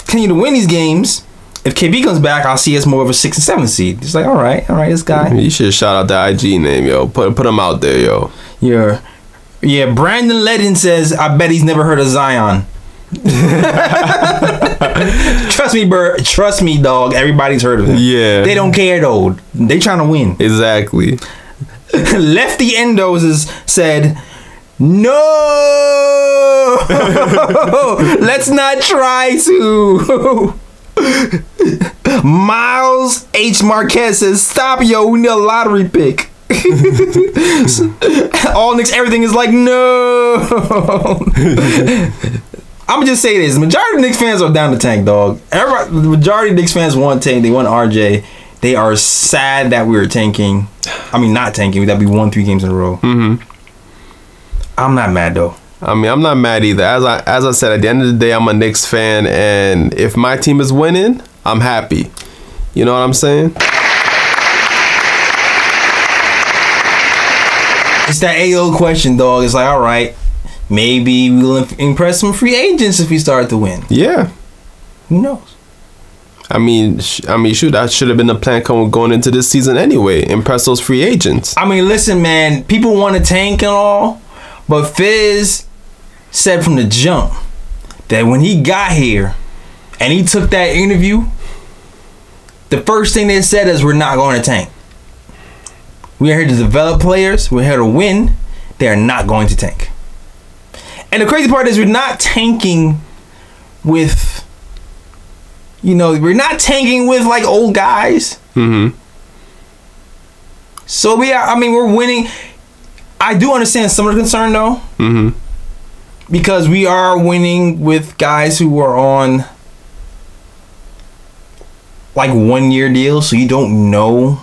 to win these games. If KB comes back, I'll see us more of a 6 and 7 seed. It's like, all right, this guy. You should shout out the IG name, yo. Put him out there, yo. Yeah. Brandon Ledden says, I bet he's never heard of Zion. Trust me, dog. Everybody's heard of him. Yeah. They don't care though. They trying to win. Exactly. Lefty Endos said, no, let's not try to. Miles H. Marquez says, stop, yo, we need a lottery pick. All Knicks, everything is like, no. I'm gonna just say this: majority of Knicks fans are down to tank, dog. Everybody, the majority of Knicks fans want tank. They want RJ. They are sad that we were tanking. I mean, not tanking. That we won 3 games in a row. Mm-hmm. I'm not mad though. I mean, I'm not mad either. As I said, at the end of the day, I'm a Knicks fan, and if my team is winning, I'm happy. You know what I'm saying? It's that AO question, dog. It's like, all right, maybe we'll impress some free agents if we start to win. Yeah. Who knows? I mean, shoot, that should have been the plan going into this season anyway. Impress those free agents. I mean, listen, man. People want to tank and all, but Fizz said from the jump that when he got here and he took that interview, the first thing they said is, we're not going to tank. We are here to develop players. We're here to win. They are not going to tank. And the crazy part is we're not tanking with, you know, we're not tanking with like old guys. Mm-hmm. So we're winning. I do understand some of the concern though. Mm-hmm. Because we are winning with guys who are on like 1-year deals. So you don't know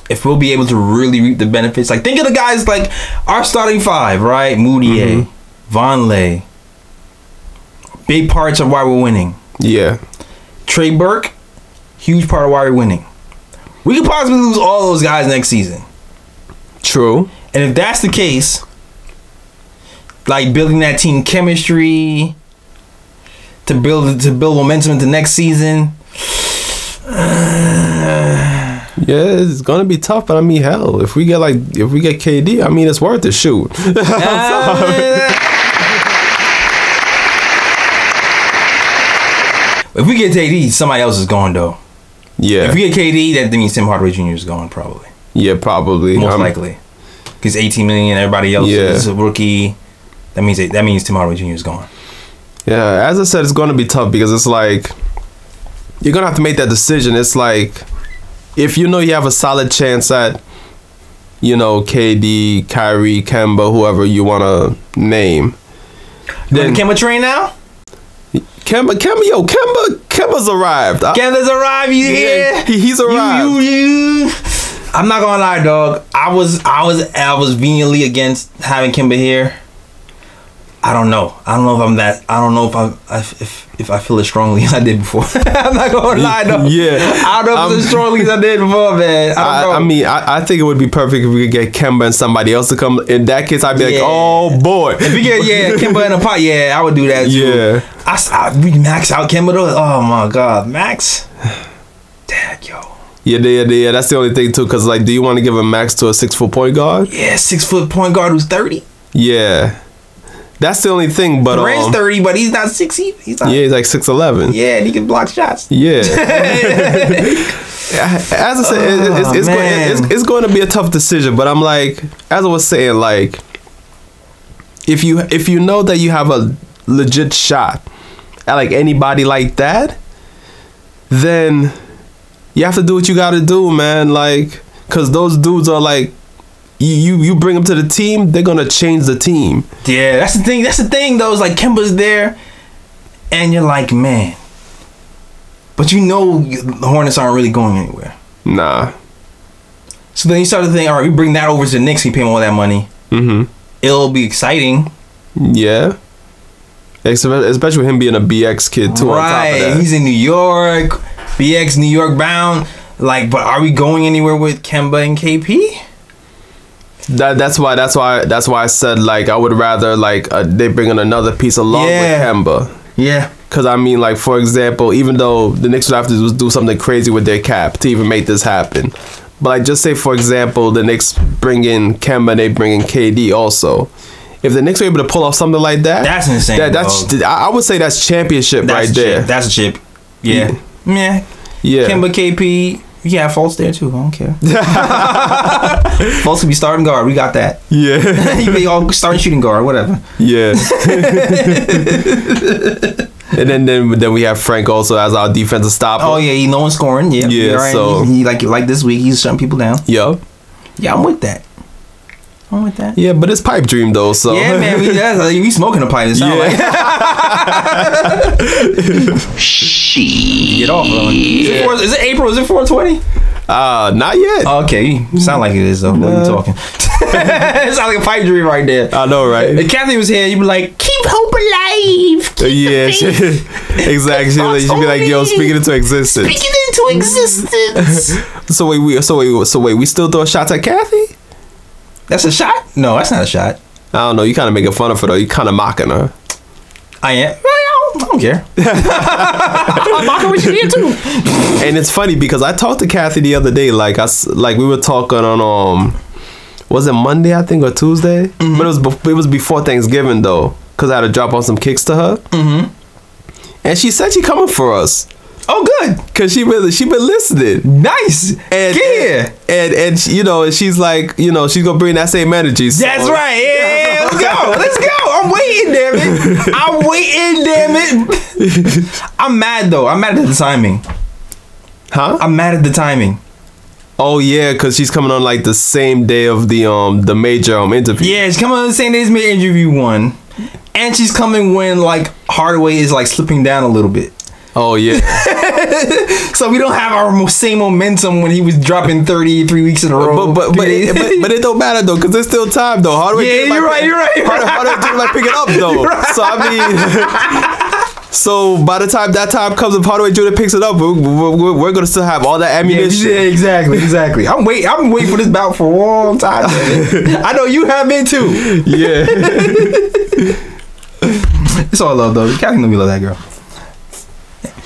if we'll be able to really reap the benefits. Like, think of the guys like our starting 5, right? Mudiay, Vonleh. Big parts of why we're winning. Yeah. Trey Burke, huge part of why we're winning. We could possibly lose all those guys next season. True. And if that's the case, like building that team chemistry to build momentum into next season. Yeah, it's gonna be tough, but I mean, hell, if we get KD, I mean, it's worth the shoot. If we get KD, somebody else is gone though. Yeah. If we get KD, that means Tim Hardaway Jr. is gone probably. Yeah, probably. Most likely. Because 18 million, everybody else is a rookie. That means Tim Hardaway Jr. is gone. Yeah, as I said, it's gonna be tough because it's like you're gonna have to make that decision. It's like if you know you have a solid chance at, you know, KD, Kyrie, Kemba, whoever you wanna name. Then Kemba train now? Kemba's arrived. Kemba's arrived. You hear? He's arrived. You. I'm not gonna lie, dog. I was vehemently against having Kemba here. I don't know. I don't know if I'm that. I don't know if I feel as strongly as I did before. I'm not gonna lie, though. Yeah. I don't know if as strongly as I did before, man. I don't know. I mean, I think it would be perfect if we could get Kemba and somebody else to come. In that case, I'd be like, oh boy. If we get Kemba in a pot, I would do that too. Yeah. We max out Kemba though. Oh my God, max. Dang, yo. Yeah. That's the only thing too, because like, do you want to give a max to a 6-foot point guard? Yeah, 6-foot point guard who's 30. Yeah. That's the only thing, but Durant's 30, but he's not 6. He's not. Yeah, he's like 6'11". Yeah, and he can block shots. Yeah. As I said, it's going to be a tough decision, but I'm like, as I was saying, like, if you know that you have a legit shot at like anybody like that, then you have to do what you got to do, man. Like, cause those dudes are like. You bring them to the team, they're gonna change the team. Yeah, that's the thing. That's the thing, though. Is like Kemba's there, and you're like, man. But you know the Hornets aren't really going anywhere. Nah. So then you start to think, all right, we bring that over to the Knicks, we pay them all that money. Mm-hmm. It'll be exciting. Yeah. Especially with him being a BX kid too. Right. On top of that. He's in New York. BX, New York bound. Like, but are we going anywhere with Kemba and KP? That's why I said like I would rather like they bring in another piece along with Kemba. Yeah. Cause I mean, like, for example, even though the Knicks would have to do something crazy with their cap to even make this happen, but like just say for example the Knicks bring in Kemba and they bring in KD also. If the Knicks are able to pull off something like that, that's insane. I would say that's championship right there. That's a chip. Yeah. Yeah. Kemba, KP. Yeah, Fultz there too. I don't care. Fultz will be starting guard. We got that. Yeah. You be all starting shooting guard, whatever. Yeah. And then we have Frank also as our defensive stopper. Oh yeah, he no one scoring. Yeah. Yeah. Right. So he like this week he's shutting people down. Yep. Yeah, I'm with that. I'm with that. Yeah, but it's pipe dream though. So Yeah, man. We smoking a pipe. It sound like. Get off, bro. Is it April? Is it 420? Not yet. Okay, you sound like it is though. When you talking, it sounds like a pipe dream right there. I know, right? If Kathy was here, you'd be like, "Keep hope alive." Keep Yeah, exactly. She'd be like, "Yo, speaking into existence." Speaking into existence. So wait, we still throw shots at Kathy? That's a shot? No, that's not a shot. I don't know. You kind of making fun of her though. You kind of mocking her. I am. Well, I don't care. I'm mocking what she did too. And it's funny because I talked to Kathy the other day. Like we were talking on was it Monday I think or Tuesday? Mm-hmm. But it was before Thanksgiving though, because I had to drop off some kicks to her. Mm-hmm. And she said she coming for us. Oh, good. Cause she been listening. Nice. And you know, she's like, you know, she's gonna bring that same energy. So. That's right. Yeah, let's go. Let's go. I'm waiting, damn it. I'm mad though. I'm mad at the timing. Huh? I'm mad at the timing. Oh yeah, cause she's coming on like the same day of the major interview. Yeah, she's coming on the same day as me interview one, and she's coming when like Hardaway is like slipping down a little bit. Oh yeah. So we don't have our same momentum when he was dropping 33 weeks in a row. But it don't matter though, cause there's still time though. Hardaway you're right. Hardaway didn't like pick it up though. Right. So I mean, so by the time that time comes, if Hardaway Jr. picks it up, we're gonna still have all that ammunition. Yeah, exactly. I'm waiting for this bout for a long time. I know you have been too. Yeah. It's all love though. Kathy know we love that girl.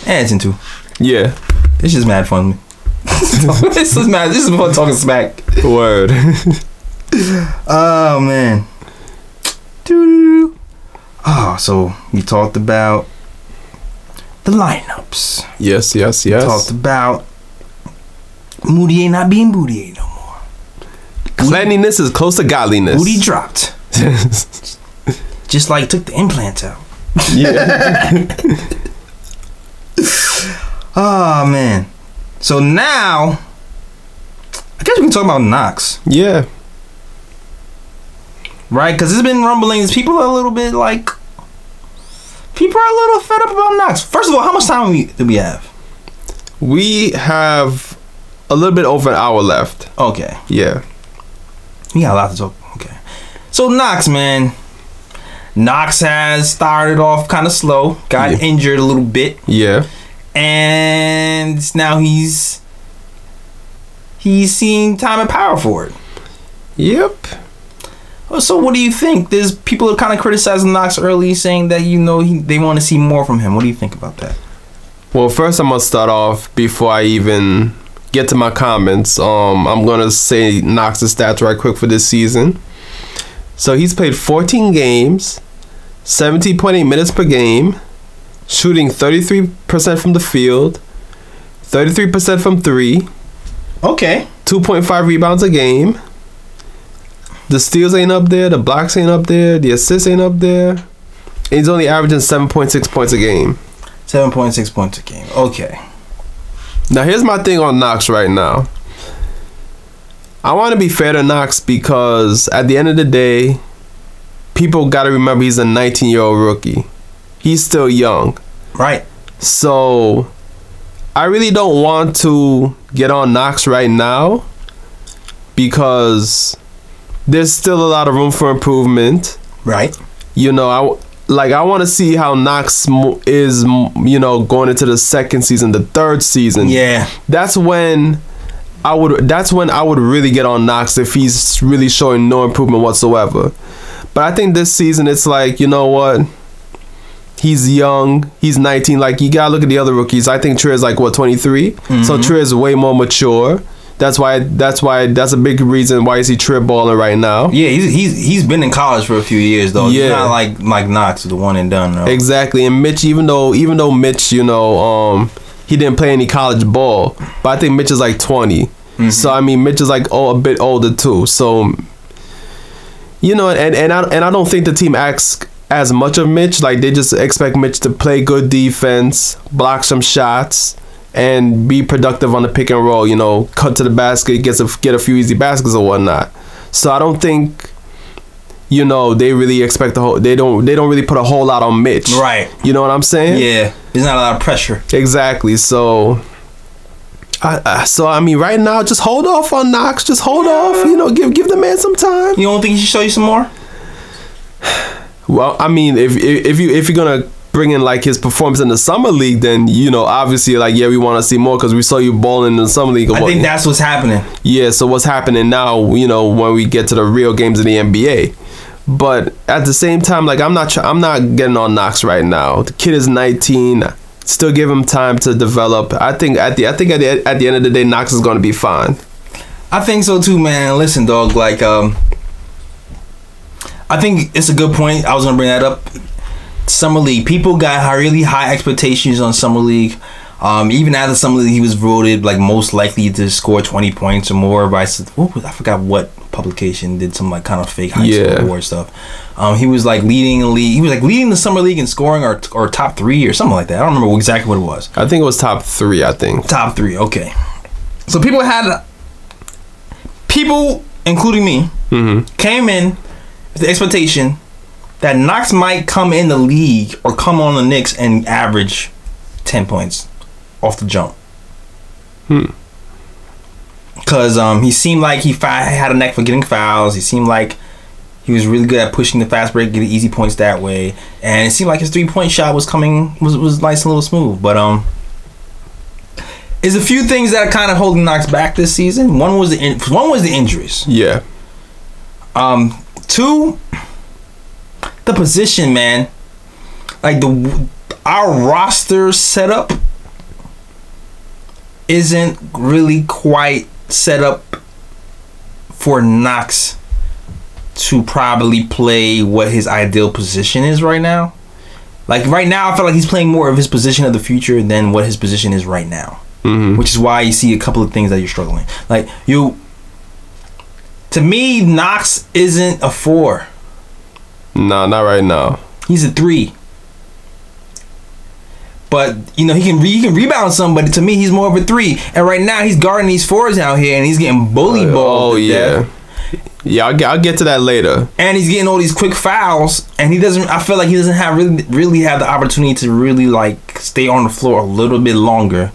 And it's into. Yeah. It's just mad fun. This is fun talking smack. Word. Oh man. Oh, so we talked about the lineups. Yes. We talked about Mudiay not being Mudiay no more. Cleanliness is close to godliness. Booty dropped. Just like took the implants out. Yeah. Oh man. So now I guess we can talk about Knox. Yeah. Right? Because there's been rumblings. People are a little bit like fed up about Knox. First of all, how much time do we have? We have a little bit over an hour left. Okay. Yeah. We got a lot to talk. Okay. So Knox, man. Knox has started off kind of slow. Got injured a little bit. Yeah. And now he's seeing time and power for it. Yep. So what do you think? There's people are kind of criticizing Knox early, saying that they want to see more from him. What do you think about that? Well, first I'm gonna start off before I even get to my comments. I'm gonna say Knox's stats right quick for this season. So he's played 14 games, 17.8 minutes per game, shooting 33% from the field, 33% from three. Okay. 2.5 rebounds a game. The steals ain't up there, the blocks ain't up there, the assists ain't up there. And he's only averaging 7.6 points a game. 7.6 points a game. Okay. Now here's my thing on Knox right now. I want to be fair to Knox because at the end of the day, people got to remember he's a 19-year-old rookie. He's still young. Right. So I really don't want to get on Knox right now because there's still a lot of room for improvement. Right. You know, I want to see how Knox is, going into the second season, the third season. Yeah. That's when I would really get on Knox if he's really showing no improvement whatsoever. But I think this season it's like, you know what? He's young. He's 19. Like, you gotta look at the other rookies. I think Trey's like 23. Mm-hmm. So Trey is way more mature. That's a big reason why is he Trey balling right now. Yeah, he's been in college for a few years though. Yeah. He's not like Knox, the one and done. No. Exactly. And Mitch, even though Mitch, he didn't play any college ball, but I think Mitch is like 20. Mm-hmm. So I mean, Mitch is like a bit older too. So and I don't think the team asks as much of Mitch. Like, they just expect Mitch to play good defense, block some shots, and be productive on the pick and roll. Cut to the basket, get a few easy baskets or whatnot. So I don't think you know, they really expect they don't really put a whole lot on Mitch. Right. You know what I'm saying? Yeah. There's not a lot of pressure. Exactly. So I mean, right now, just hold off on Knox. Just hold off. You know, give the man some time. You don't think he should show you some more? Well, I mean, if you're gonna bring in like his performance in the summer league, then you know, obviously, like, yeah, we want to see more because we saw you balling in the summer league. I think that's what's happening. Yeah. So what's happening now? You know, when we get to the real games in the NBA. But at the same time, like, I'm not getting on Knox right now. The kid is 19. Still give him time to develop. I think at the end of the day, Knox is going to be fine. I think so too, man. Listen, dog. Like, I think it's a good point. I was gonna bring that up. Summer League. People got really high expectations on Summer League. Even after Summer League, he was voted like most likely to score 20 points or more by I forgot what publication did some like kind of fake high school award stuff. He was like leading the league. He was like leading the Summer League in scoring or top 3 or something like that. I don't remember exactly what it was. I think it was top 3. I think top 3. Okay. So people, including me, came in with the expectation that Knox might come in the league or come on the Knicks and average 10 points off the jump. Because he seemed like he had a neck for getting fouls. He seemed like he was really good at pushing the fast break, getting easy points that way. And it seemed like his 3-point shot was nice and a little smooth. But there's a few things that are kind of holding Knox back this season. One was the injuries. Yeah. 2, the position, man. Like our roster setup isn't really quite set up for Knox to probably play what his ideal position is right now. Like right now, I feel like he's playing more of his position of the future than what his position is right now. Which is why you see a couple of things that you're struggling. Like to me, Knox isn't a 4. No, not right now. He's a 3. But you know, he can rebound some, but to me he's more of a 3. And right now he's guarding these 4s out here and he's getting bully balled. Oh yeah. Yeah, I'll get to that later. And he's getting all these quick fouls, and I feel like he doesn't have really have the opportunity to really like stay on the floor a little bit longer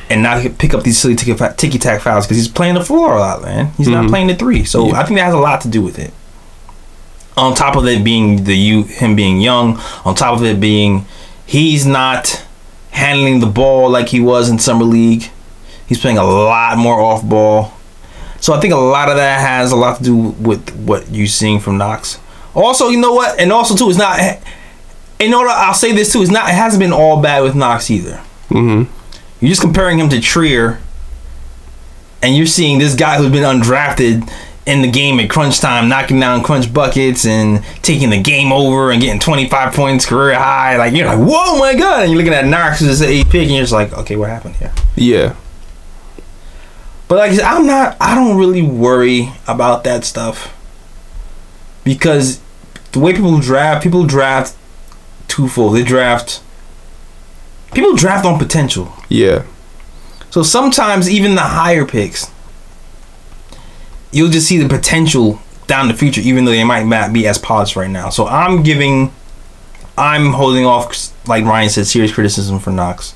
and not pick up these silly ticky-tack fouls because he's playing the floor a lot, man. He's not playing the 3. So I think that has a lot to do with it. On top of it being him being young, on top of it being he's not handling the ball like he was in Summer League. He's playing a lot more off ball. So I think a lot of that has a lot to do with what you're seeing from Knox. Also, you know what? And also too, it's not. In order, I'll say this too. It hasn't been all bad with Knox either. You're just comparing him to Trier, and you're seeing this guy who's been undrafted in the game at crunch time, knocking down crunch buckets and taking the game over and getting 25 points career high. Like you're like, whoa, my god! And you're looking at Knox who's an 8 pick, and you're just like, okay, what happened here? Yeah. But like I said, I don't really worry about that stuff because the way people draft twofold. People draft on potential. Yeah. So sometimes even the higher picks, you'll just see the potential down the future, even though they might not be as polished right now. So I'm holding off, like Ryan said, serious criticism for Knox.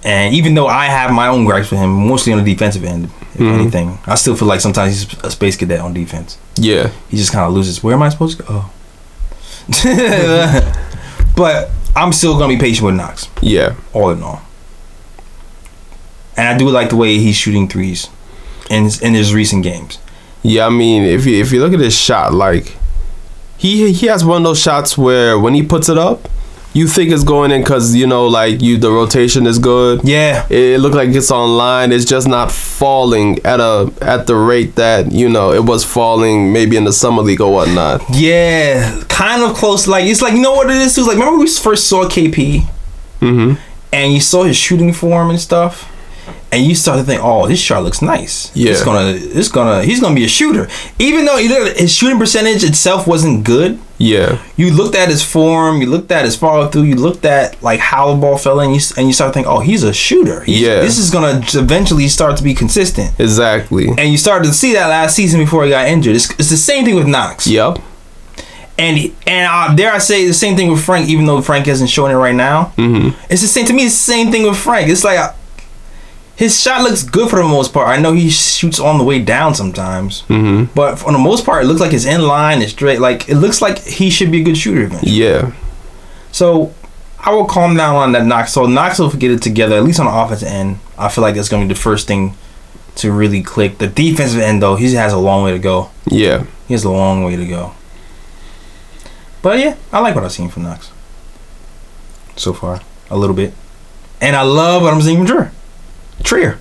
And even though I have my own gripes for him, mostly on the defensive end, if anything, I still feel like sometimes he's a space cadet on defense. Yeah. He just kind of loses. Where am I supposed to go? Oh. But I'm still going to be patient with Knox. Yeah. All in all. And I do like the way he's shooting threes in his recent games. Yeah, I mean, if you look at his shot, like, he has one of those shots where when he puts it up, you think it's going in because, you know, like the rotation is good. Yeah. It looked like it's online. It's just not falling at the rate that, you know, it was falling maybe in the summer league or whatnot. Yeah. Kind of close. Like, it's like, you know what it is too? It's like, remember we first saw KP? And you saw his shooting form and stuff? And you start to think, oh, this shot looks nice. Yeah. He's gonna be a shooter. Even though his shooting percentage itself wasn't good Yeah. You looked at his form, you looked at his follow through, you looked at like how the ball fell in, and you start thinking, oh, he's a shooter. This is gonna eventually start to be consistent. Exactly. And you started to see that last season before he got injured. It's the same thing with Knox. Yep. And dare I say the same thing with Frank, even though Frank isn't showing it right now. Mm-hmm. It's the same to me. It's the same thing with Frank. It's like his shot looks good for the most part. I know he shoots on the way down sometimes, but for the most part, it looks like it's in line. It's straight. Like it looks like he should be a good shooter eventually. Yeah. So I will calm down on that Knox. So Knox will get it together at least on the offensive end. I feel like that's going to be the first thing to really click. The defensive end though, he has a long way to go. Yeah. He has a long way to go. But yeah, I like what I've seen from Knox so far, a little bit, and I love what I'm seeing from Trier.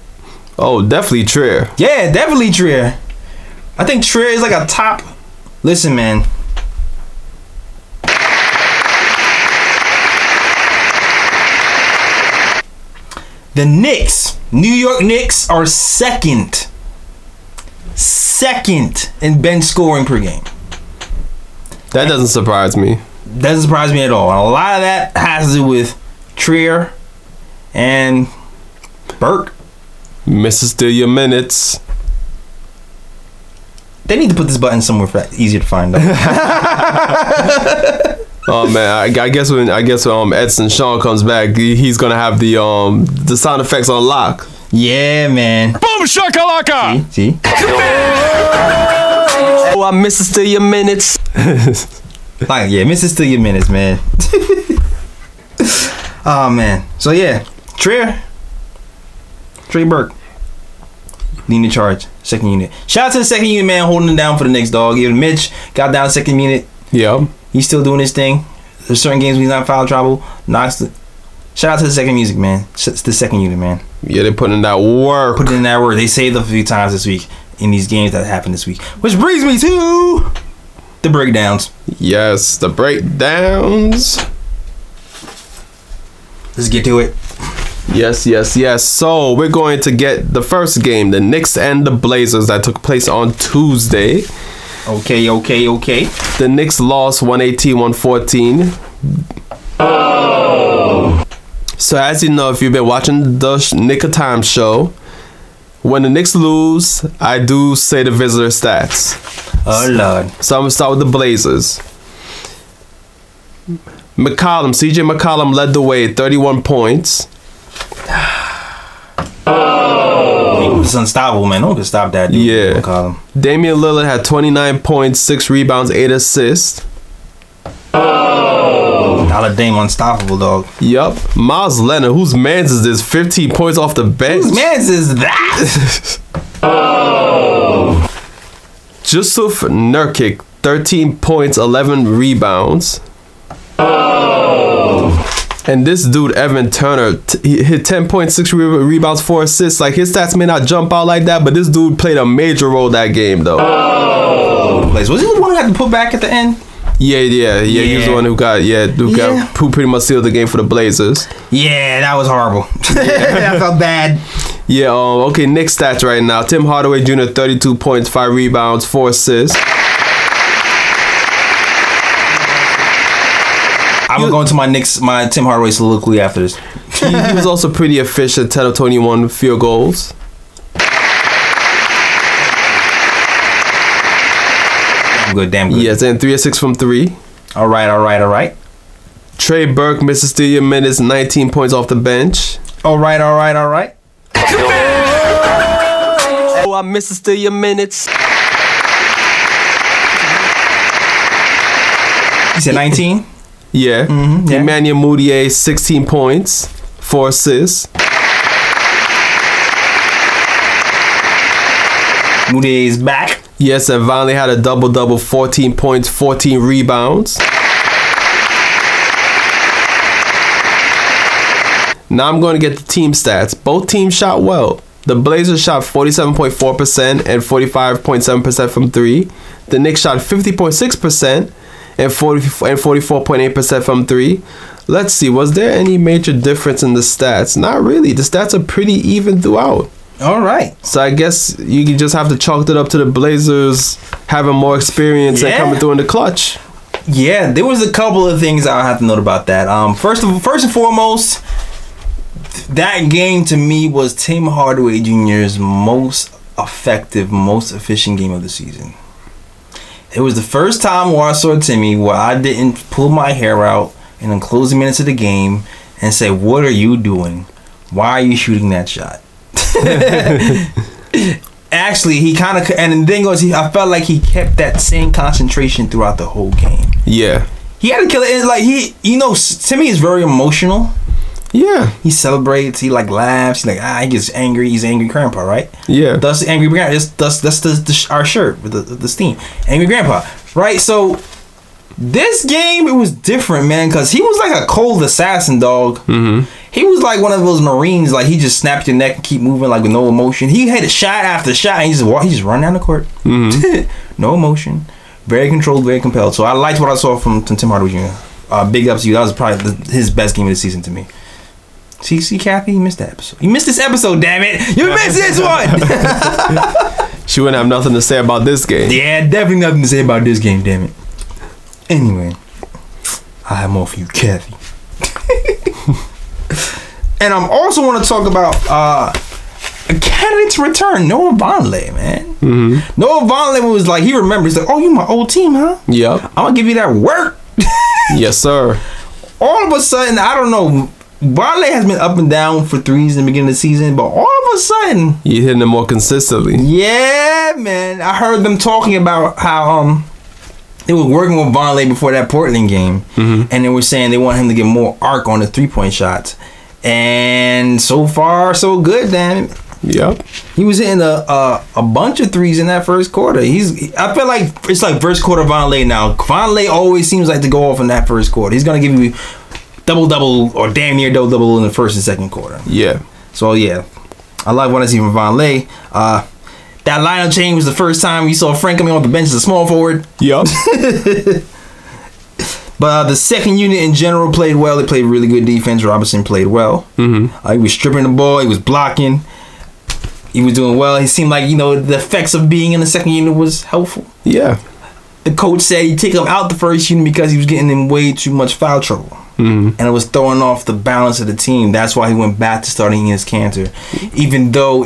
Oh, definitely Trier. Yeah, definitely Trier. I think Trier is like a top. Listen, man. The Knicks, New York Knicks, are second in bench scoring per game. That doesn't surprise me. Doesn't surprise me at all. And a lot of that has to do with Trier and Burke. Misses still your minutes. They need to put this button somewhere for that easier to find out. Oh man, I guess when Edson Sean comes back, he's gonna have the sound effects on lock. Yeah, man. Boom shakalaka! See? Oh, I miss still your minutes. Like, yeah, misses still your minutes, man. Oh man. So yeah, Trey Burke leading the charge, second unit. Shout out to the second unit, man, holding it down for the Knicks, dog. Even Mitch got down second unit. Yeah. He's still doing his thing. There's certain games when he's not in foul trouble. Shout out to the second music, man. It's the second unit, man. Yeah, they're putting in that work. Putting in that work. They saved up a few times this week in these games that happened this week. Which brings me to the breakdowns. Yes, the breakdowns. Let's get to it. Yes. So we're going to get the first game, the Knicks and the Blazers, that took place on Tuesday. Okay. The Knicks lost 118-114. Oh. So as you know, if you've been watching the Knick of Time show, when the Knicks lose, I do say the visitor stats. Oh Lord. So I'm gonna start with the Blazers. CJ McCollum led the way, 31 points. He was unstoppable, man. No one could stop that dude. Yeah. McCollum. Damian Lillard had 29 points, 6 rebounds, 8 assists. Dollar Dame unstoppable, dog. Yup. Miles Leonard, whose mans is this? 15 points off the bench. Whose mans is that? Jusuf Nurkic, 13 points, 11 rebounds. And this dude, Evan Turner, he hit 10.6 rebounds, 4 assists. Like, his stats may not jump out like that, but this dude played a major role that game, though. Was he the one who had to put back at the end? Yeah. He was the one who who pretty much sealed the game for the Blazers. Yeah, that was horrible. I felt bad. Yeah, okay, Knicks stats right now. Tim Hardaway Jr., 32 points, 5 rebounds, 4 assists. I'm going to go into my Tim Hardaway soliloquy after this. He was also pretty efficient, 10 of 21 field goals. Damn good. Yes, and 3 of 6 from 3. All right. Trey Burke misses still your minutes, 19 points off the bench. All right. Oh, I miss still your minutes. You said 19? Yeah. Emmanuel Mudiay, 16 points, 4 assists. Mudiay is back. Yes, and Vonleh had a double-double, 14 points, 14 rebounds. Now I'm going to get the team stats. Both teams shot well. The Blazers shot 47.4% and 45.7% from 3. The Knicks shot 50.6% and 44.8% from 3. Let's see, was there any major difference in the stats? Not really. The stats are pretty even throughout. All right. So I guess you just have to chalk it up to the Blazers having more experience and coming through in the clutch. Yeah, there was a couple of things I have to note about that. First and foremost, that game to me was Tim Hardaway Jr.'s most effective, most efficient game of the season. It was the first time where I saw Timmy where I didn't pull my hair out in the closing minutes of the game and say, "What are you doing? Why are you shooting that shot?" Actually, he kind of, and the thing was, I felt like he kept that same concentration throughout the whole game. Yeah. He had to kill it. It's like Timmy is very emotional. Yeah. He celebrates. He like laughs. He he gets angry. He's angry grandpa, right? Yeah. That's the angry grandpa. That's our shirt with the steam. Angry grandpa, right? So this game, it was different, man, because he was like a cold assassin, dog. Mm-hmm. He was like one of those Marines, like he just snapped your neck and keep moving like with no emotion. He had a shot after shot and he just run down the court. Mm-hmm. No emotion. Very controlled, very compelled. So I liked what I saw from Tim Hardaway Jr. Big ups to you. That was probably his best game of the season to me. See, Kathy, you missed that episode. You missed this episode, damn it. You missed this one. She wouldn't have nothing to say about this game. Yeah, definitely nothing to say about this game, damn it. Anyway, I have more for you, Kathy. And I also want to talk about a candidate to return, Noah Vonleh, man. Mm-hmm. Noah Vonleh was like, he remembers, like, oh, you my old team, huh? Yep. I'm going to give you that work. Yes, sir. All of a sudden, I don't know, Vonleh has been up and down for threes in the beginning of the season, but all of a sudden, you're hitting them more consistently. Yeah, man. I heard them talking about how they were working with Vonleh before that Portland game, mm-hmm. and they were saying they want him to get more arc on the 3-point shots. And so far, so good, damn it. Yep. He was hitting a bunch of threes in that first quarter. I feel like it's like first quarter Vonleh now. Vonleh always seems like to go off in that first quarter. He's gonna give you double-double or damn near double-double in the first and second quarter. Yeah. So yeah, I like what I see from Vonleh. That lineup change was the first time we saw Frank coming off the bench as a small forward. Yup. But the second unit in general played well. They played really good defense. Robinson played well. Mm-hmm. He was stripping the ball. He was blocking. He was doing well. He seemed like, the effects of being in the second unit was helpful. Yeah. The coach said he'd take him out the first unit because he was getting in way too much foul trouble. Mm-hmm. And it was throwing off the balance of the team. That's why he went back to starting Enes Kanter. Even though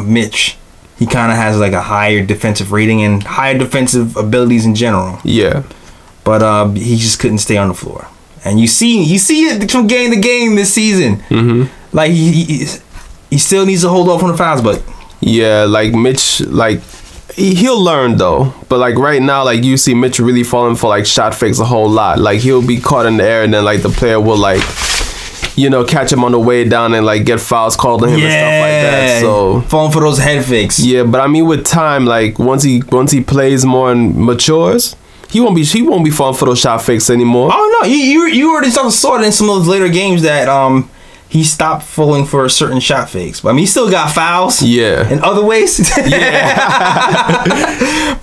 Mitch, he kind of has like a higher defensive rating and higher defensive abilities in general. Yeah. But he just couldn't stay on the floor. And you see it from game to game this season. Mm-hmm. Like he still needs to hold off on the fouls, but yeah, like Mitch, like he'll learn though. But like right now, like you see Mitch really falling for like shot fakes a whole lot. Like he'll be caught in the air and then like the player will like catch him on the way down and like get fouls called on him and stuff like that. So falling for those head fakes. Yeah, but I mean with time, like once he plays more and matures, he won't be falling for those shot fakes anymore. Oh no, you already saw it in some of those later games that he stopped falling for certain shot fakes. But I mean, he still got fouls. Yeah. In other ways. Yeah.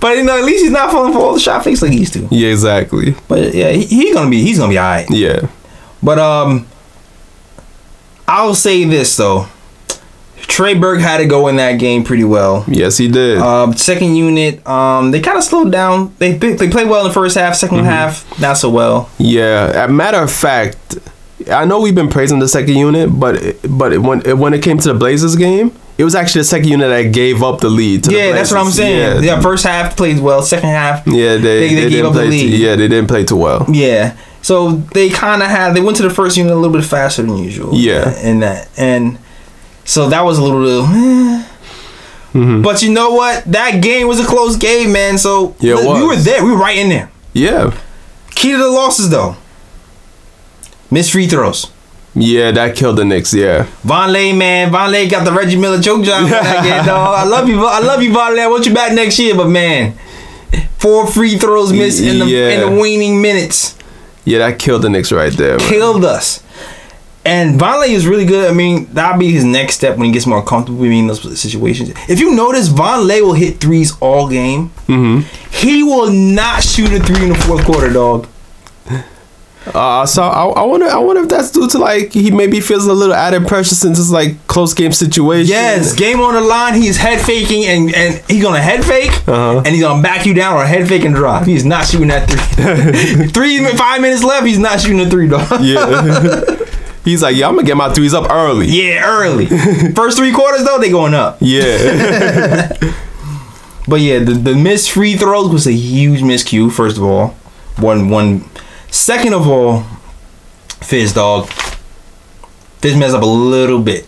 But at least he's not falling for all the shot fakes like he used to. Yeah, exactly. But yeah, he's gonna be alright. Yeah. But I'll say this though. Trey Burke had to go in that game pretty well. Yes, he did. Second unit, they kind of slowed down. They played well in the first half. Second half, not so well. Yeah. As a matter of fact, I know we've been praising the second unit, but when it came to the Blazers game, it was actually the second unit that gave up the lead to the Blazers. That's what I'm saying. Yeah, first half played well. Second half, they gave up the lead. They didn't play too well. Yeah. So they kind of they went to the first unit a little bit faster than usual. Yeah. And so that was a little mm-hmm. But you know what? That game was a close game, man. So we were there. We were right in there. Yeah. Key to the losses, though. Missed free throws. Yeah, that killed the Knicks, yeah. Vonleh, man. Vonleh got the Reggie Miller choke job for that game, dog. I love you, Vonleh. I want you back next year, but man. 4 free throws missed in the waning minutes. Yeah, that killed the Knicks right there. Killed us. And Vonleh is really good. I mean, that'll be his next step when he gets more comfortable in those situations. If you notice, Vonleh will hit threes all game. Mm-hmm. He will not shoot a 3 in the fourth quarter, dog. So I wonder if that's due to like he maybe feels a little added pressure since it's like close game situation. Yes, game on the line. He's head faking and he's gonna head fake and he's gonna back you down or head fake and drop. He's not shooting that 3. 5 minutes left. He's not shooting a 3, dog. Yeah. He's like, yeah, I'm gonna get my threes up early. Yeah, early. First 3 quarters though, they going up. Yeah. But yeah, the missed free throws was a huge miscue. First of all, one. Second of all, Fizz dog. Fizz messed up a little bit.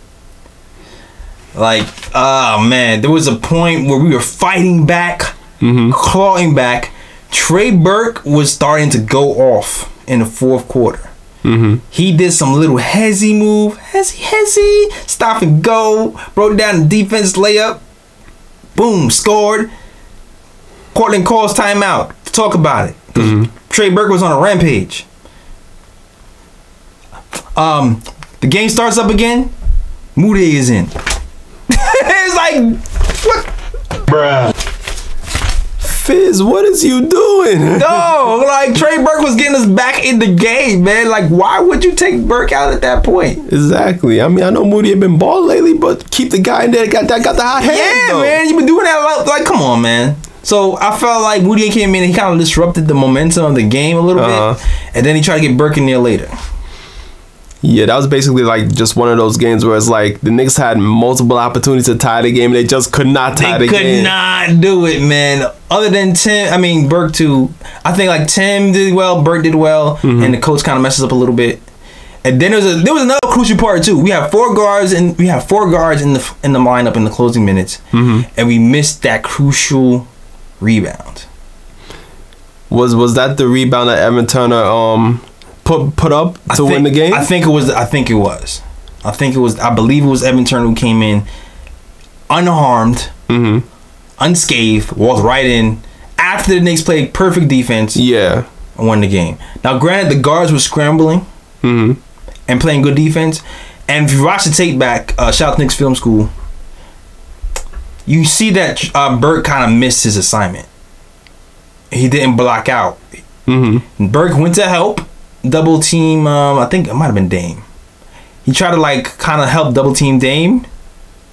Like, oh man, there was a point where we were fighting back, clawing back. Trey Burke was starting to go off in the fourth quarter. He did some little hezzy move, hezzy, stop and go, broke down the defense layup, boom, scored. Portland calls timeout to talk about it. Trey Burke was on a rampage. The game starts up again. Mudiay is in. It's like, what? Bruh. Fizz, what is you doing? No, like Trey Burke was getting us back in the game, man. Like, why would you take Burke out at that point? Exactly. I mean, I know Mudiay had been balling lately, but keep the guy in there that got the hot hand. Yeah, though. man, you been doing that like, come on, man. So I felt like Mudiay came in and he kind of disrupted the momentum of the game a little bit, and then he tried to get Burke in there later. Yeah, that was basically like just one of those games where it's like the Knicks had multiple opportunities to tie the game and they just could not tie the game. They could not do it, man. Other than Tim, I mean Burke too. I think like Tim did well, Burke did well, and the coach kind of messes up a little bit. And then there was another crucial part too. We have 4 guards and we have 4 guards in the lineup in the closing minutes, and we missed that crucial rebound. Was that the rebound that Evan Turner put up to win the game? I think it was. I believe it was Evan Turner who came in unharmed, unscathed, walked right in after the Knicks played perfect defense. Yeah, and won the game. Now, granted, the guards were scrambling and playing good defense. And if you watch the tape back, shout out to Knicks Film School, you see that Burke kind of missed his assignment. He didn't block out. Burke went to help. Double team, I think it might have been Dame. He tried to like kind of help double team Dame.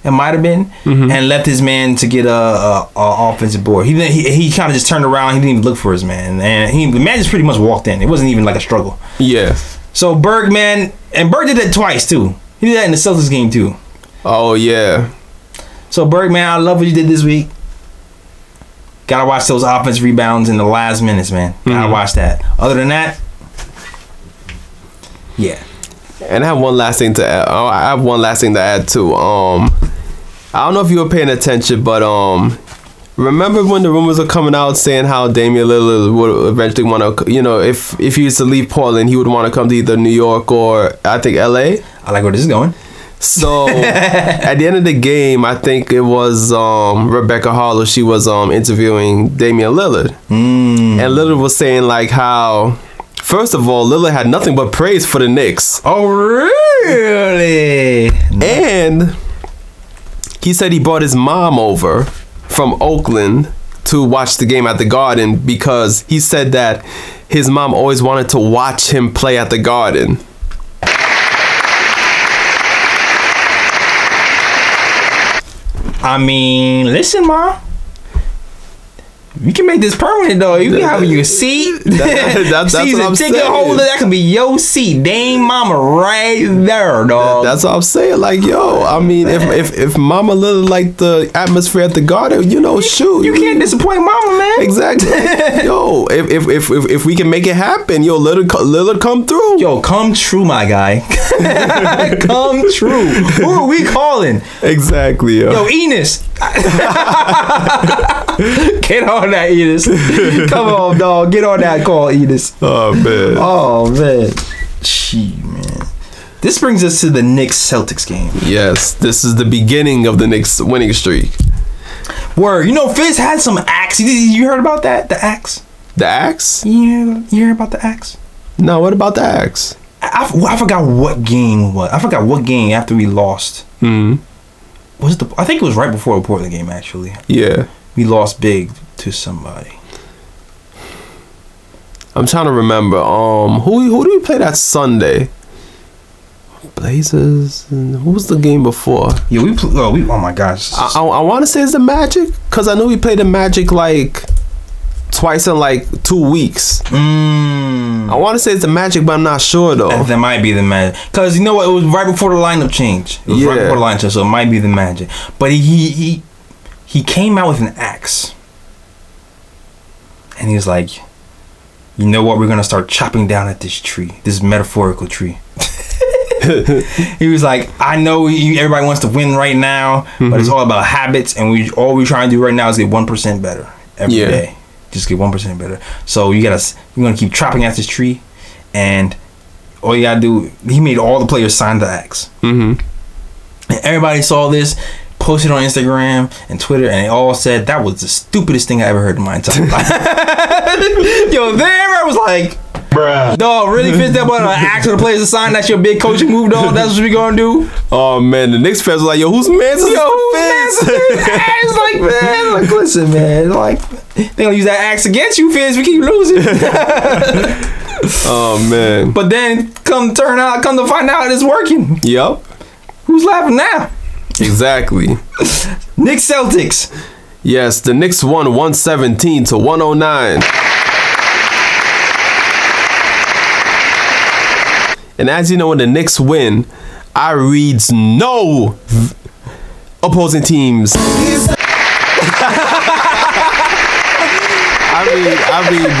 It might have been, and left his man to get a offensive board. He kind of just turned around. He didn't even look for his man, and the man just pretty much walked in. It wasn't even like a struggle. Yeah. So Burke, man, and Burke did that twice too. He did that in the Celtics game too. Oh yeah. So Burke, man, I love what you did this week. Gotta watch those offense rebounds in the last minutes, man. Gotta watch that. Other than that. Yeah. And I have one last thing to add. Too. I don't know if you were paying attention, but remember when the rumors were coming out saying how Damian Lillard would eventually want to, if he used to leave Portland, he would want to come to either New York or I think LA. I like where this is going. So at the end of the game, I think it was Rebecca Harlow. She was interviewing Damian Lillard, and Lillard was saying like how. First of all, Lillard had nothing but praise for the Knicks. Oh, really? And he said he brought his mom over from Oakland to watch the game at the Garden because he said that his mom always wanted to watch him play at the Garden. I mean, listen, Ma. You can make this permanent though. You can have your seat. That's what I'm ticket saying. holder. That can be your seat. Dame Mama right there, dog. That's what I'm saying. Like, yo, I mean, if Mama Lillard liked the atmosphere at the Garden, shoot, you can't disappoint Mama, man. Exactly. Yo, if we can make it happen, yo, Lillard come through. Yo, come true, my guy. Come true. Who are we calling? Exactly, yo Enos. Get on that, Enos. Come on, dog. Get on that call, Enos. Oh man. Gee, man. This brings us to the Knicks Celtics game. Yes, this is the beginning of the Knicks winning streak. Word. Fizz had some axe. You heard about that? The axe? The axe? Yeah, you heard about the axe? No, what about the axe? I forgot what game it was. I forgot what game after we lost. Was it I think it was right before the Portland game, actually. Yeah. We lost big to somebody. I'm trying to remember. Who do we play that Sunday? Blazers. Who was the game before? Yeah, oh my gosh. I want to say it's the Magic, because I know we played the Magic like twice in like 2 weeks. I want to say it's the Magic, but I'm not sure though. That might be the Magic, because you know what? It was right before the lineup change. It was right before the lineup change, so it might be the Magic. But he came out with an axe, and he was like, "You know what? We're gonna start chopping down at this tree, this metaphorical tree." He was like, I know everybody wants to win right now, but it's all about habits, and all we're trying to do right now is get 1% better every day. Just get 1% better. So you're gonna keep chopping at this tree, and all you gotta do. He made all the players sign the axe, and everybody saw this, posted on Instagram and Twitter, and they all said that was the stupidest thing I ever heard in my entire life. Yo, there I was like, bruh, dog, really fit that one? Ask the players to sign. That's your big coaching move, dog. That's what we gonna do. Oh man, the Knicks fans were like, yo, whose man's is Fizz? It's like, man, like, listen, man, like they gonna use that axe against you, Fizz. We keep losing. Oh man. But then come to find out it's working. Yep. Who's laughing now? Exactly. Knicks Celtics. Yes, the Knicks won 117 to 109. And as you know, when the Knicks win, I reads no opposing teams. I read.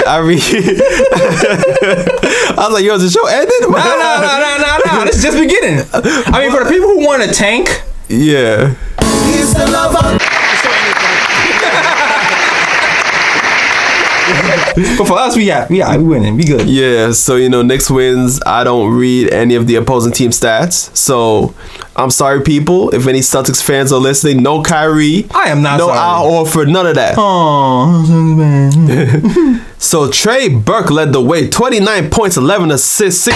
I was like, yo, is the show ended? No. This is just beginning. I mean, for the people who want to tank. Yeah. But for us, we winning. We good. Yeah, so you know, Knicks wins. I don't read any of the opposing team stats. So I'm sorry, people. If any Celtics fans are listening, no Kyrie. I am not sorry. No Al Horford, none of that. Oh, man. So Trey Burke led the way. 29 points, 11 assists, 6.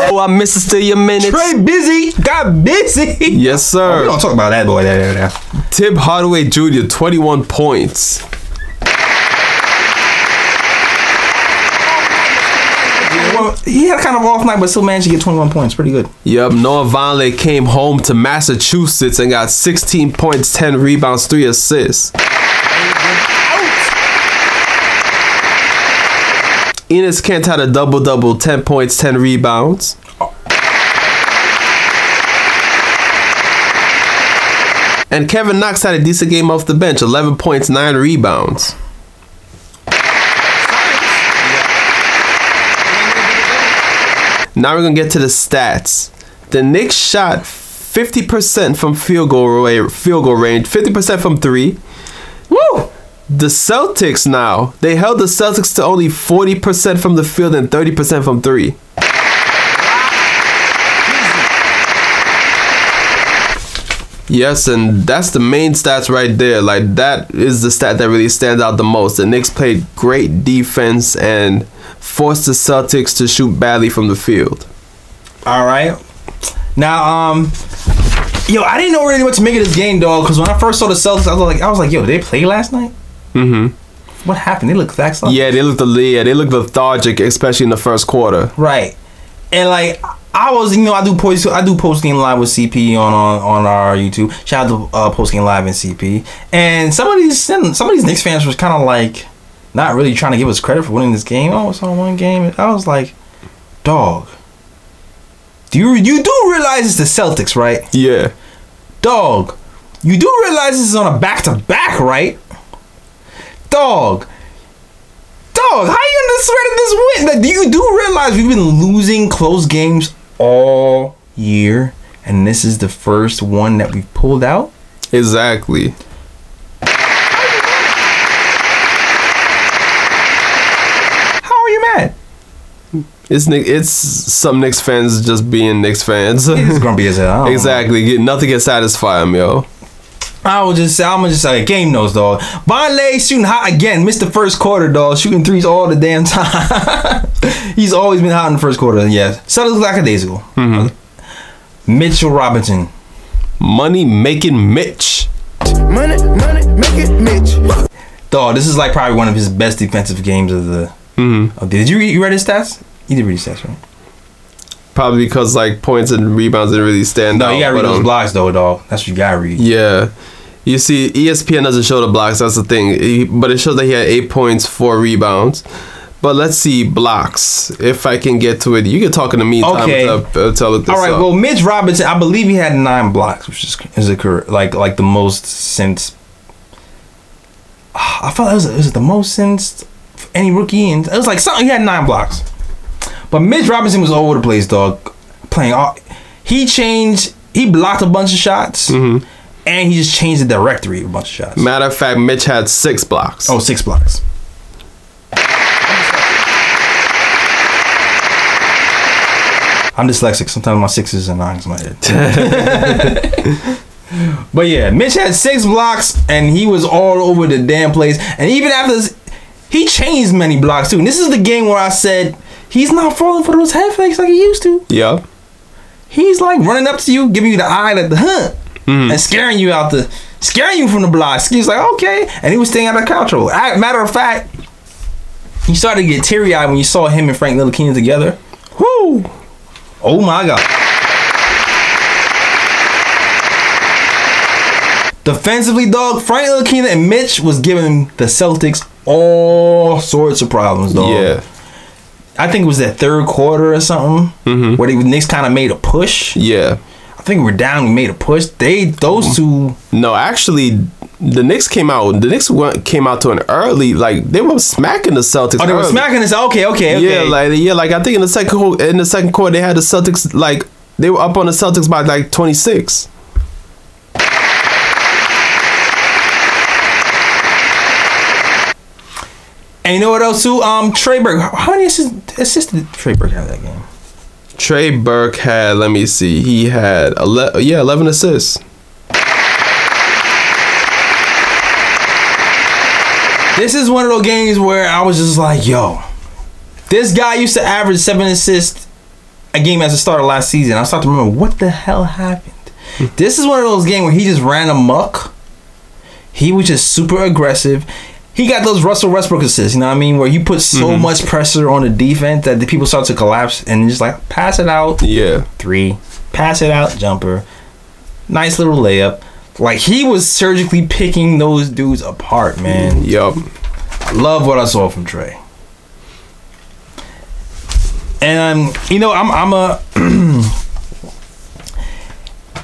Oh, I missed still your minutes. Trey got busy. Yes, sir. We don't talk about that boy. Tim Hardaway Jr. 21 points. He had kind of off night, but still managed to get 21 points. Pretty good. Yep. Noah Vonleh came home to Massachusetts and got 16 points, 10 rebounds, 3 assists. Enes Kent had a double-double, 10 points, 10 rebounds. And Kevin Knox had a decent game off the bench, 11 points, 9 rebounds. Now we're going to get to the stats. The Knicks shot 50% from field goal range, 50% from 3. Woo! The Celtics now, they held the Celtics to only 40% from the field and 30% from 3. Yes, and that's the main stats right there. Like, that is the stat that really stands out the most. The Knicks played great defense and forced the Celtics to shoot badly from the field. All right. Now, yo, I didn't know really what to make of this game, dog. Because when I first saw the Celtics, I was like, yo, did they play last night? What happened? They looked lackluster. Yeah, they looked lethargic, especially in the first quarter. Right. And like, I was, you know, I do post game live with CP on our YouTube. Shout out to post game live and CP. And some of these Knicks fans was kind of like not really trying to give us credit for winning this game. Oh, it's on one game. I was like, dog, you do realize it's the Celtics, right? Yeah. Dog, you do realize this is on a back-to-back, right? Dog, how you gonna swear to this win? Like, you do realize we've been losing close games all year, and this is the first one that we've pulled out? Exactly. How are you mad? It's some Knicks fans just being Knicks fans. It's grumpy as hell. Exactly. Nothing can satisfy them, yo. I'm just say game knows, dog. Vonleh shooting hot again. Missed the first quarter, dog. Shooting threes all the damn time. He's always been hot in the first quarter. Yeah. Celtics lackadaisical. Mitchell Robinson. Money making Mitch. Money making Mitch. Dog, this is like probably one of his best defensive games of the. Did you read his stats? You did read his stats, right? Probably because like points and rebounds didn't really stand out. No, you gotta read those blocks though, dog. That's what you gotta read. Yeah. You see, ESPN doesn't show the blocks. That's the thing. But it shows that he had 8 points, 4 rebounds. But let's see blocks. If I can get to it, you can talk in the meantime. Okay. Tell it this. All right. Well, Mitch Robinson, I believe he had 9 blocks, which is a correct, like the most since. I felt it was the most since any rookie, and it was like something. He had 9 blocks. But Mitch Robinson was all over the place, dog. Playing all, he blocked a bunch of shots. And he just changed the directory of a bunch of shots. Matter of fact, Mitch had 6 blocks. Oh, 6 blocks. I'm dyslexic. Sometimes my 6s and 9s in my head. But yeah, Mitch had 6 blocks, and he was all over the damn place. And even after this, he changed many blocks too. And this is the game where I said, he's not falling for those head fakes like he used to. Yeah. He's like running up to you, giving you the eye, like the and scaring you from the block. He's like, okay, and he was staying out of control. Matter of fact, you started to get teary eyed when you saw him and Frank Ntilikina together. Whoo! Oh my God! Defensively, dog, Frank Ntilikina and Mitch was giving the Celtics all sorts of problems, dog. Yeah. I think it was that third quarter or something where the Knicks kind of made a push. Yeah. I think we're down. We made a push. Those two. No, actually, the Knicks came out. The Knicks came out to an early. Like they were smacking the Celtics. Oh, they were smacking us. Okay. Yeah, like I think in the second quarter they had the Celtics like they were up on the Celtics by like 26. And you know what else too? Trey Burke. How many assists did Trey Burke have that game? Trey Burke had, let me see, he had 11 assists. This is one of those games where I was just like, yo, this guy used to average 7 assists a game as a starter last season. I started to remember, what the hell happened? This is one of those games where he just ran amok. He was just super aggressive. He got those Russell Westbrook assists, you know what I mean? Where you put so much pressure on the defense that the people start to collapse and just like pass it out. Yeah. 3. Pass it out, jumper. Nice little layup. Like he was surgically picking those dudes apart, man. Yup. I love what I saw from Trey. And you know, I'm a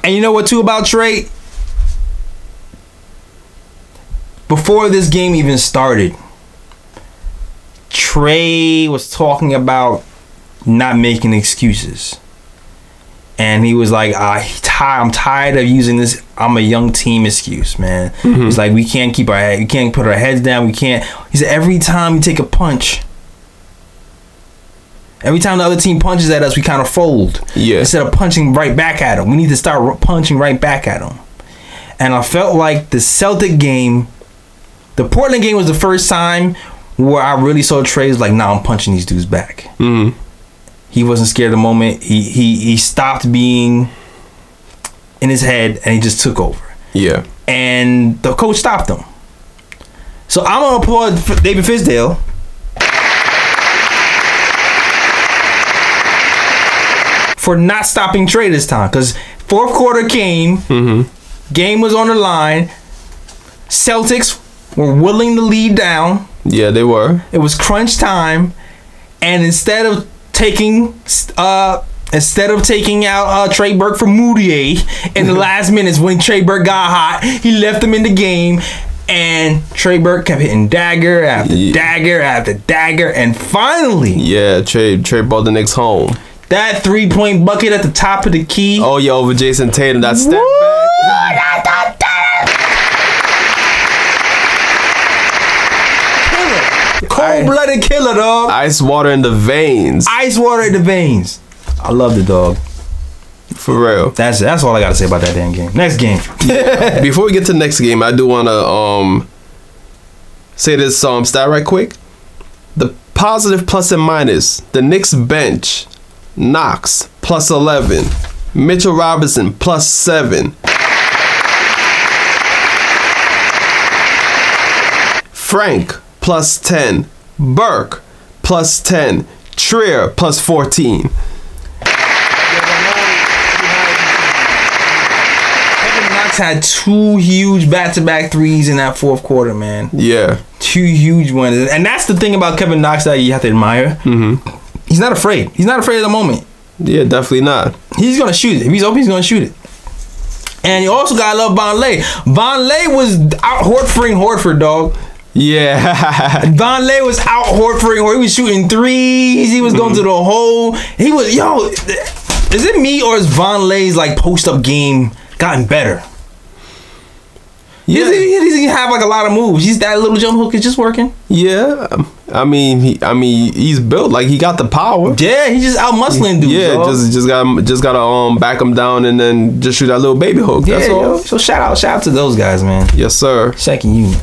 and you know what too about Trey? Before this game even started, Trey was talking about not making excuses. And he was like, I'm tired of using this I'm a young team excuse, man. He's like, we can't put our heads down. He said, every time we take a punch, every time the other team punches at us, we kind of fold. Yeah. Instead of punching right back at them. We need to start punching right back at them. And I felt like the Celtic game, the Portland game was the first time where I really saw Trey was like, nah, I'm punching these dudes back. He wasn't scared of the moment. He stopped being in his head and he just took over. Yeah. And the coach stopped him. So I'm gonna applaud David Fizdale for not stopping Trey this time, because fourth quarter came, game was on the line. Celtics were willing to lead down. Yeah, they were. It was crunch time, and instead of taking out Trey Burke for Mudiay in the last minutes when Trey Burke got hot, he left him in the game, and Trey Burke kept hitting dagger after dagger after dagger, and finally, Trey brought the Knicks home. That 3-point bucket at the top of the key. Oh yeah, over Jason Tatum. That step back. Cold-blooded killer, dog. Ice water in the veins. Ice water in the veins. I love the dog. For real. That's all I gotta say about that damn game. Next game. Before we get to the next game, I do wanna say this stat right quick. The positive plus and minus. The Knicks bench. Knox plus 11. Mitchell Robinson plus 7. Frank plus 10. Burke plus 10. Trier plus 14. Had 2 huge back-to-back threes in that fourth quarter, man. Yeah. 2 huge ones. And that's the thing about Kevin Knox that you have to admire. He's not afraid. He's not afraid of the moment. Yeah, definitely not. He's going to shoot it. If he's open, he's going to shoot it. And you also got to love Vonleh. Vonleh was out Horford, dog. Yeah. Vonleh was out Horford. He was shooting threes. He was going to the hole. He was, yo, is it me or is Vonleh's like post-up game gotten better? Yeah. He doesn't have like a lot of moves. He's that little jump hook is just working. Yeah, I mean, he's built like he got the power. Yeah, he's just out muscling dudes. Yeah, dog. just gotta back him down and then just shoot that little baby hook. That's all. Yo. So shout out to those guys, man. Yes, sir. Second unit.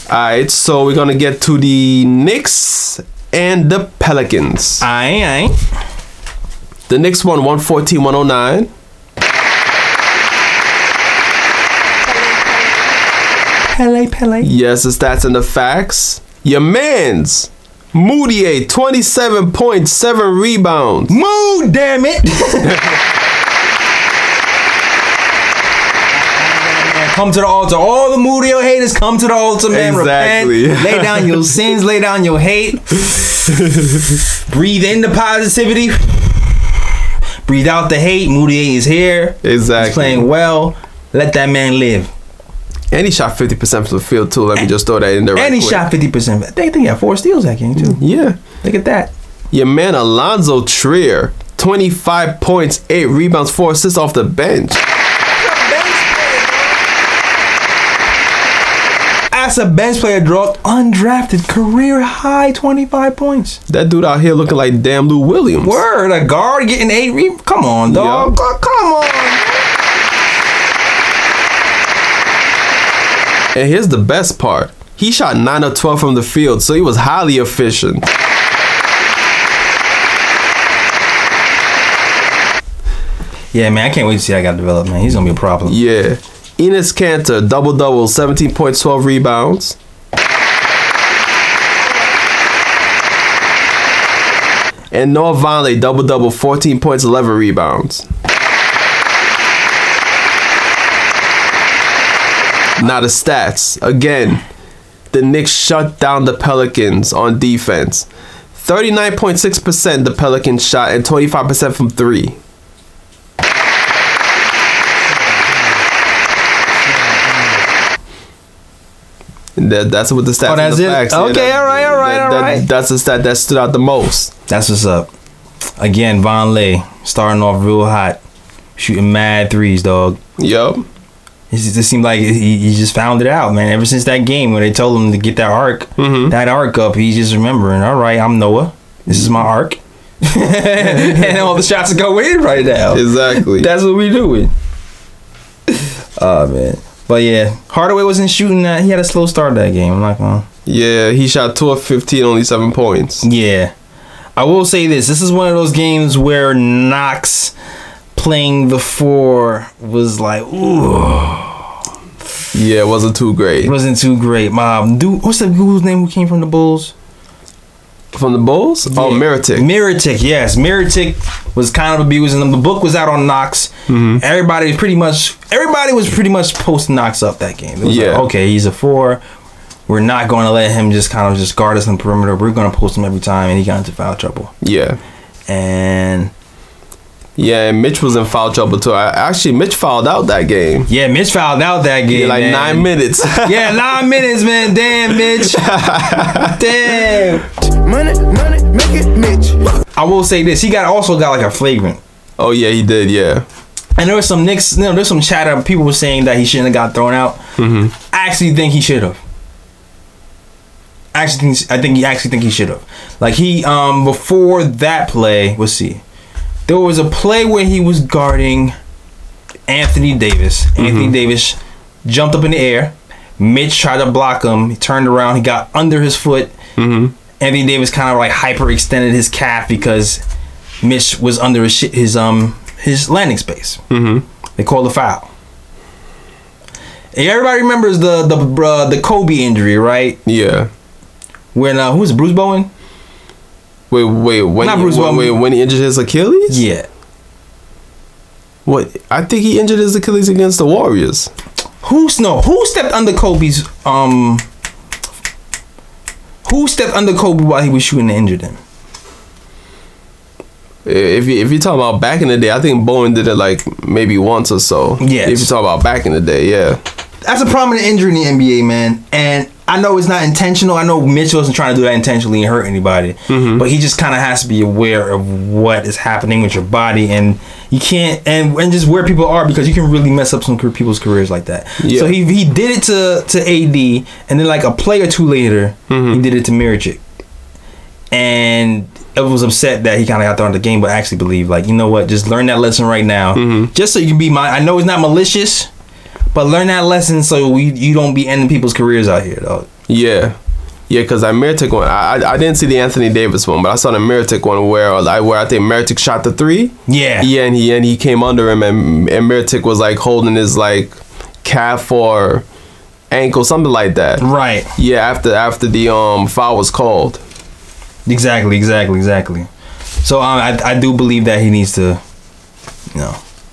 All right, so we're gonna get to the Knicks and the Pelicans. Aye. The Knicks won 114-109. Pele. Yes, the stats and the facts. Your man's Mudiay, 27.7 rebounds. Mood, damn it. Come to the altar. All the Mudiay haters, come to the altar, man. Exactly. Repent. Lay down your sins. Lay down your hate. Breathe in the positivity. Breathe out the hate. Mudiay is here. Exactly. He's playing well. Let that man live. And he shot 50% from the field too. Let me just throw that in there right And he quick. shot 50%. I think he had 4 steals that game too. Yeah. Look at that. Your man Alonzo Trier, 25 points, 8 rebounds, 4 assists off the bench. As a bench player, dropped undrafted career high 25 points. That dude out here looking like damn Lou Williams. Word, a guard getting 8 rebounds. Come on, dog. Yeah. Come on. And here's the best part. He shot 9 of 12 from the field, so he was highly efficient. Yeah, man, I can't wait to see how I got developed, man. He's going to be a problem. Yeah. Enes Kanter, double-double, 17 points, 12 rebounds. And Noah Vonleh, double-double, 14 points, 11 rebounds. Now the stats. Again, the Knicks shut down the Pelicans on defense. 39.6% the Pelicans shot and 25% from 3. That's what the stats. Oh, that's and the it? facts. Okay, all right. That's the stat that stood out the most. That's what's up. Again, Vonleh starting off real hot, shooting mad threes, dog. Yup. It just seemed like he just found it out, man. Ever since that game when they told him to get that arc, up, he's just remembering. All right, I'm Noah. This is my arc, and all the shots go in right now. Exactly. That's what we doing. Oh man, but yeah, Hardaway wasn't shooting that. He had a slow start that game. I'm not gonna. Yeah, he shot 2 of 15, only 7 points. Yeah, I will say this. This is one of those games where Knox playing the 4 was like, ooh. Yeah, it wasn't too great. It wasn't too great. Dude, what's the dude's name who came from the Bulls? From the Bulls? Yeah. Oh, Miritic. Miritic, yes. Miritic was kind of abusing them. The book was out on Knox. Everybody was pretty much posting Knox up that game. It was like, okay, he's a 4. We're not going to let him just kind of just guard us on the perimeter. We're going to post him every time, and he got into foul trouble. Yeah. And Mitch was in foul trouble too. Actually, Mitch fouled out that game. Yeah, Mitch fouled out that game. Yeah, like man. 9 minutes. Yeah, 9 minutes, man. Damn, Mitch. Damn. Money, make it Mitch. I will say this. He also got like a flagrant. Oh, yeah, he did, yeah. And there was some Knicks, there's some chatter. People were saying that he shouldn't have got thrown out. I actually think he should have. I think he should have. Like he, before that play, let's see. There was a play where he was guarding Anthony Davis. Anthony Davis jumped up in the air. Mitch tried to block him. He turned around. He got under his foot. Anthony Davis kind of like hyperextended his calf because Mitch was under his landing space. They called a foul. Everybody remembers the Kobe injury, right? Yeah. When who was it, Bruce Bowen? Wait, when he injured his Achilles? Yeah. What? I think he injured his Achilles against the Warriors. Who stepped under Kobe's Who stepped under Kobe while he was shooting and injured him? If you talk about back in the day, I think Bowen did it like maybe once or so. Yes. If you talk about back in the day, yeah. That's a prominent injury in the NBA, man. And I know it's not intentional. I know Mitchell isn't trying to do that intentionally and hurt anybody. Mm-hmm. But he just kind of has to be aware of what is happening with your body. And you can't, and just where people are, because you can really mess up some people's careers like that. Yeah. So he did it to AD. And then like a play or two later, he did it to Miričić. And it was upset that he kind of got thrown out the game, but actually believed, like, you know what, just learn that lesson right now. Just so you can be I know it's not malicious, but learn that lesson so you don't be ending people's careers out here, though. Yeah, because that Miričić one, I didn't see the Anthony Davis one, but I saw the Miričić one where I think Miričić shot the three. Yeah, and he came under him, and Miričić was like holding his like calf or ankle, something like that. Right. Yeah, after the foul was called. Exactly. So I do believe that he needs to,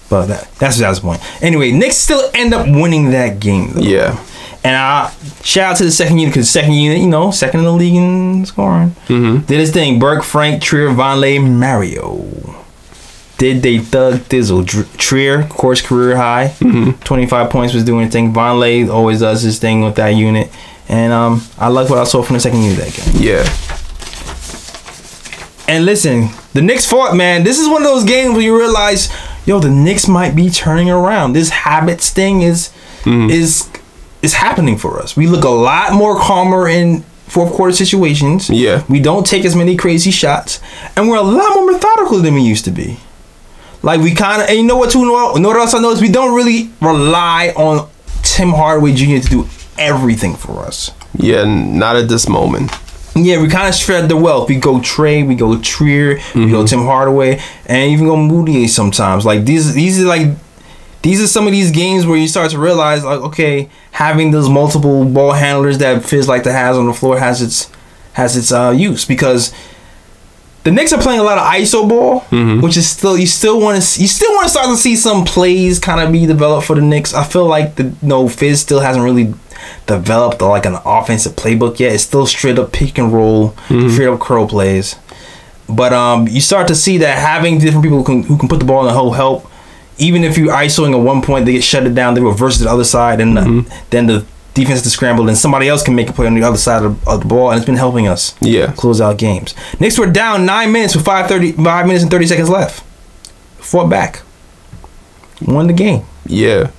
but that's the point. Anyway, Knicks still end up winning that game, though. Yeah. And shout out to the second unit, because second unit, second in the league in scoring. Did his thing. Burke, Frank, Trier, Vonleh, Mario. Did they thug thizzle? Trier, of course, career high. 25 points, was doing his thing. Vonleh always does his thing with that unit. And I like what I saw from the second unit that game. Yeah. And listen, the Knicks fought, man. This is one of those games where you realize, the Knicks might be turning around. This habits thing is happening for us. We look a lot more calmer in fourth quarter situations. Yeah. We don't take as many crazy shots, and we're a lot more methodical than we used to be. Like, we kind of, and you know what else I noticed? We don't really rely on Tim Hardaway Jr. to do everything for us. Yeah, not at this moment. Yeah, we kind of spread the wealth. We go Trey, we go Trier, we go Tim Hardaway, and even go Mudiay sometimes. Like these are some of these games where you start to realize, like, okay, having those multiple ball handlers that Fizz like to has on the floor has its use, because the Knicks are playing a lot of ISO ball, which is you still want to start to see some plays kind of be developed for the Knicks. I feel like Fizz still hasn't really developed like an offensive playbook yet. It's still straight up pick and roll, straight up curl plays. But you start to see that having different people who can put the ball in the hole help. Even if you're isoing at one point, they get shut it down, they reverse it to the other side, and then the defense is scrambled, and somebody else can make a play on the other side of the ball, and it's been helping us close out games. Knicks were down 9 minutes with 5 minutes and 30 seconds left. Fought back. Won the game. Yeah.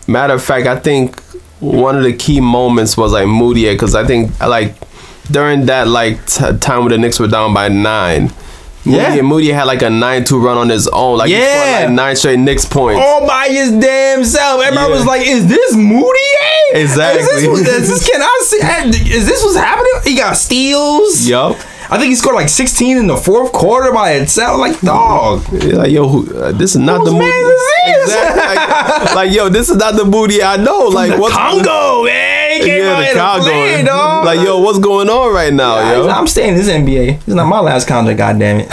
Matter of fact, I think one of the key moments was like Mudiay, because I think like during that time when the Knicks were down by 9, Mudiay had like a 9-2 run on his own. Like he scored like 9 straight Knicks points. All by his damn self. Everybody was like, "Is this Mudiay? Exactly. Is this what's happening?" He got steals. Yup. I think he scored like 16 in the fourth quarter by itself. Like, dog. Like, this is not the Mudiay. Exactly. Like, this is not the Mudiay I know. Like, what's Congo, man? The Congo. Dog. Like, what's going on right now, I'm staying in this NBA. This is not my last contract, goddammit.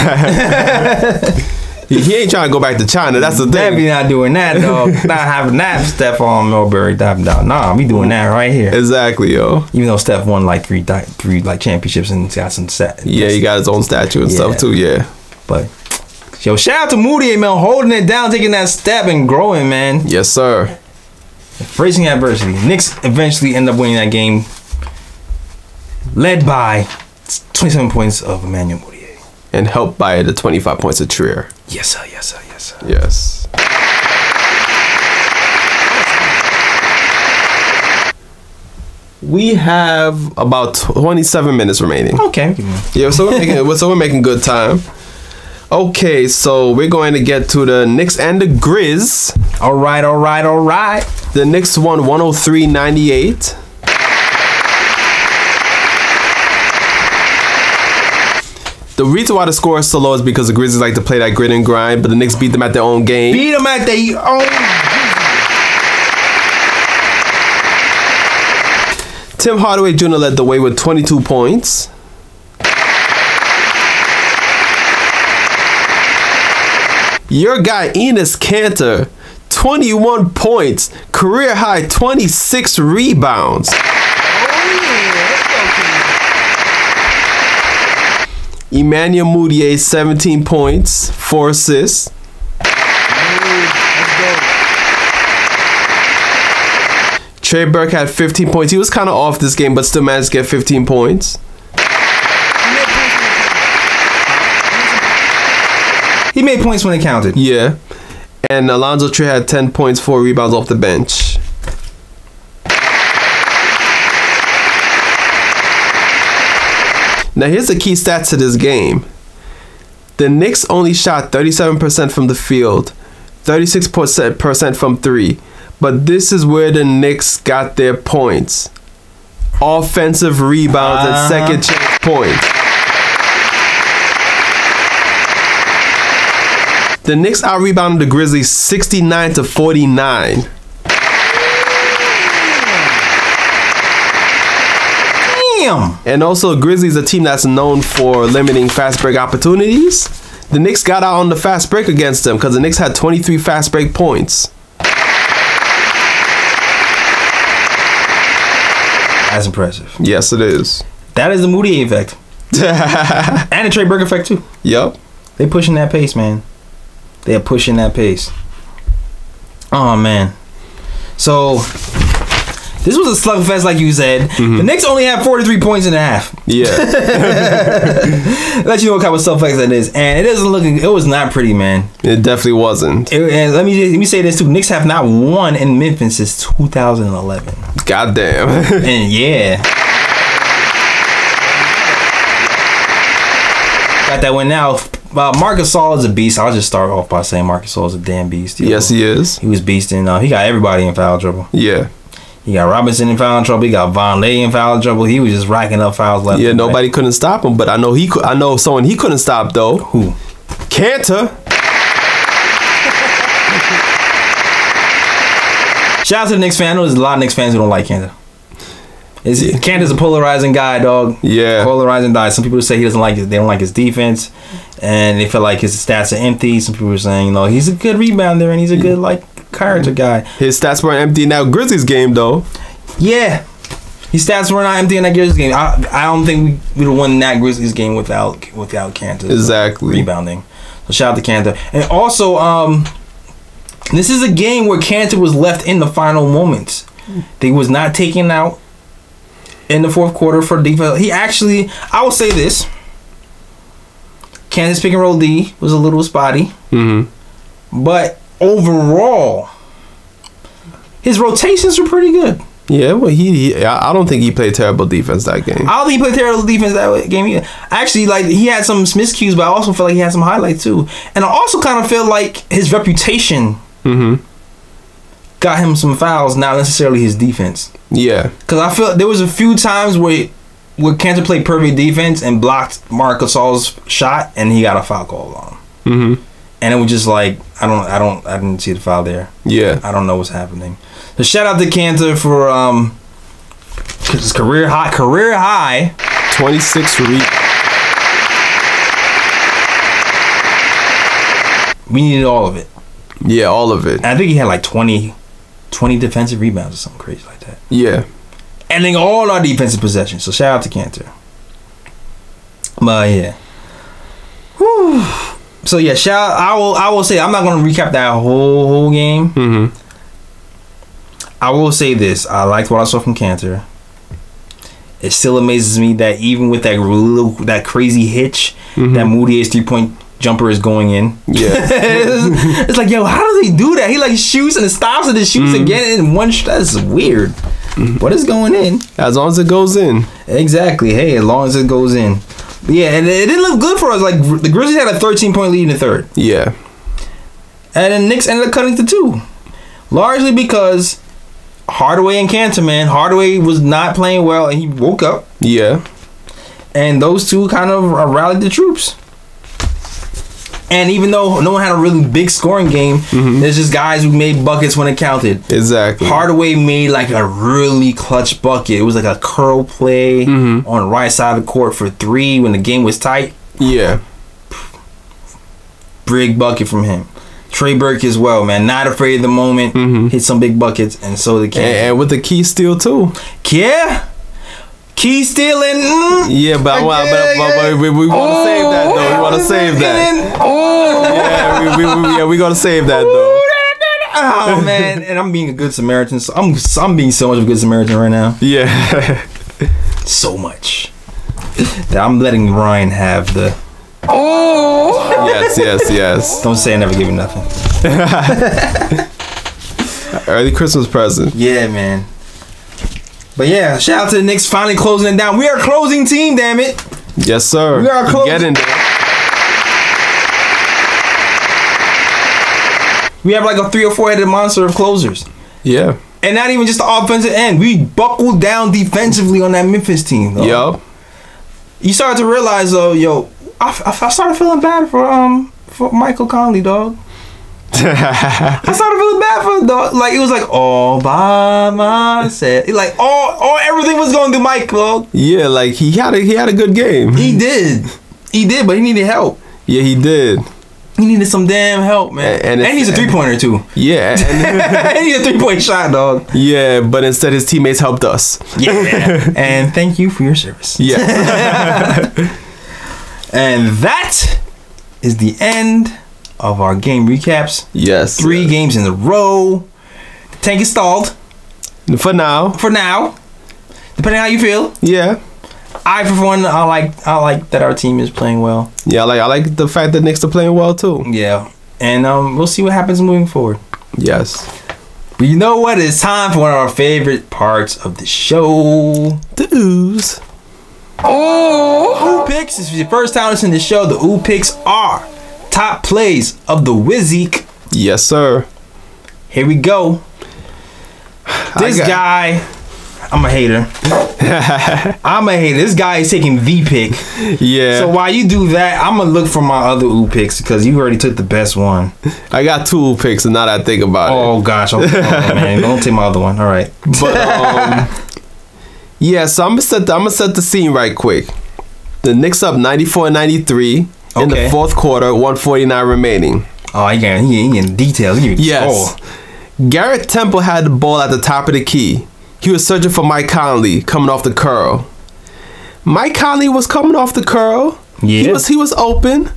He ain't trying to go back to China. That's the thing. Definitely not doing that, dog. Not having that Stephon Marbury. Nah, we doing that right here. Exactly, yo. Even though Steph won like three like championships and got some set. Yeah, he got his own statue and stuff too. Yeah, but shout out to Mudiay, man, holding it down, taking that step and growing, man. Yes, sir. Facing adversity. Knicks eventually end up winning that game, led by 27 points of Emmanuel Mudiay. And helped by the 25 points of Trier. Yes, sir. Yes. We have about 27 minutes remaining. Okay. Yeah, so we're making good time. Okay, so we're going to get to the Knicks and the Grizz. All right. The Knicks won 103-98. The reason why the score is so low is because the Grizzlies like to play that grit and grind, but the Knicks beat them at their own game. Tim Hardaway Jr. led the way with 22 points. Your guy Enes Kanter, 21 points, career high 26 rebounds. Emmanuel Mudiay, 17 points, 4 assists. Trey Burke had 15 points. He was kind of off this game, but still managed to get 15 points. He made points when it counted. Yeah. And Alonzo Trey had 10 points, 4 rebounds off the bench. Now here's the key stats to this game. The Knicks only shot 37% from the field, 36% from 3. But this is where the Knicks got their points. Offensive rebounds and second chance points. The Knicks out-rebounded the Grizzlies 69-49. Damn. And also, Grizzlies, a team that's known for limiting fast break opportunities. The Knicks got out on the fast break against them because the Knicks had 23 fast break points. That's impressive. Yes, it is. That is the Mudiay effect. And the Trey Burke effect, too. Yep. They pushing that pace, man. They are pushing that pace. Oh, man. So, this was a slugfest, like you said. The Knicks only have 43 points in a half. Yeah. Let you know what kind of slugfest that is. And it doesn't look, it was not pretty, man. It definitely wasn't. And let me say this, too. Knicks have not won in Memphis since 2011. Goddamn. And yeah. Got that one now. Marc Gasol is a beast. I'll just start off by saying Marc Gasol is a damn beast. Yes, he is. He was beasting. He got everybody in foul trouble. Yeah. He got Robinson in foul trouble. He got Von Lay in foul trouble. He was just racking up fouls left. Yeah, nobody couldn't stop him, but I know I know someone he couldn't stop though. Who? Kanter. Shout out to the Knicks fan. I know there's a lot of Knicks fans who don't like Kanter. Kanter's a polarizing guy, dog. Yeah. Polarizing guy. Some people say he doesn't like it. They don't like his defense, and they feel like his stats are empty. Some people are saying, he's a good rebounder and he's a good character guy. His stats were empty now. Grizzlies game though. Yeah, his stats were not empty in that Grizzlies game. I don't think we would have won that Grizzlies game without Kanter. Exactly. Rebounding. So shout out to Kanter. And also, this is a game where Kanter was left in the final moments. He was not taken out in the fourth quarter for defense. He actually, I will say this, Kanter's pick and roll D was a little spotty. But overall, his rotations were pretty good. Yeah, well, I don't think he played terrible defense that game. I don't think he played terrible defense that game either. Actually, he had some miscues, but I also feel like he had some highlights too. And I also kind of feel like his reputation got him some fouls, not necessarily his defense. Yeah. Because I feel there was a few times where Kanter played perfect defense and blocked Marc Gasol's shot, and he got a foul call on him. And it was just like, I didn't see the foul there. Yeah. I don't know what's happening. So shout out to Kanter for his career high 26 We needed all of it. Yeah, all of it. And I think he had like 20 defensive rebounds or something crazy like that. Yeah. Ending all our defensive possessions. So shout out to Kanter. But yeah. Whew. So yeah, I will say, I'm not going to recap that whole game. I will say this. I liked what I saw from Kanter. It still amazes me that even with that crazy hitch, that Mudiay's 3-point jumper is going in. Yeah. it's like, yo, how does he do that? He shoots and stops and then shoots again in one shot. That's weird. But it's going in. As long as it goes in. Exactly. Hey, as long as it goes in. But yeah, and it didn't look good for us. Like, the Grizzlies had a 13-point lead in the third. Yeah. And then Knicks ended up cutting to 2. Largely because Hardaway and Kanter, man. Hardaway was not playing well, and he woke up. Yeah. And those two kind of rallied the troops. And even though no one had a really big scoring game, there's just guys who made buckets when it counted. Exactly. Hardaway made like a really clutch bucket. It was like a curl play on the right side of the court for 3 when the game was tight. Yeah. Big bucket from him. Trey Burke as well, man. Not afraid of the moment. Hit some big buckets, and so the Kings. And with the key steal too. Yeah. Key stealing. Yeah, but we want to save that though. We want to save that. We gotta save that though. Oh man, and I'm being a good Samaritan. So I'm being so much of a good Samaritan right now. Yeah. So much that I'm letting Ryan have the. Yes. Don't say I never give you nothing. Early Christmas present. Yeah, man. But yeah, shout out to the Knicks finally closing it down. We are a closing team, damn it. Yes, sir. We are closing. Get in there. We have like a 3 or 4 headed monster of closers. Yeah. And not even just the offensive end. We buckled down defensively on that Memphis team, though. Yo. You started to realize, though, I started feeling bad for Michael Conley, dog. I started feeling bad for him, dog. Like, it was like, all by myself. Like, everything was going to Mike, dog. Yeah, like he had a good game. He did, but he needed help. Yeah, he did. He needed some damn help, man. And he's a 3-pointer, too. Yeah. And he's a 3-point shot, dog. Yeah, but instead his teammates helped us. Yeah. And thank you for your service. Yeah. And that is the end of our game recaps. Yes. 3 games in a row. The tank is stalled. For now. Depending on how you feel. Yeah. I, for one, I like that our team is playing well. Yeah, I like the fact that Knicks are playing well too. Yeah. And we'll see what happens moving forward. Yes. But you know what? It's time for one of our favorite parts of the show. The ooze. Ooh picks. If it's your first time listening to the show, the Ooh picks are top plays of the Wizzik. Yes, sir. Here we go. This guy, I'm a hater. This guy is taking the pick. Yeah. So while you do that, I'm gonna look for my other Ooh picks because you already took the best one. I got 2 Ooh picks, and now that I think about it. Oh gosh, oh, man, don't take my other one. All right. But yeah, so I'm gonna set the scene right quick. The Knicks up 94-93 in the 4th quarter, 1:49 remaining. Oh, he getting details. Yes. Garrett Temple had the ball at the top of the key. He was searching for Mike Conley coming off the curl. Mike Conley was coming off the curl. Yeah. He was open,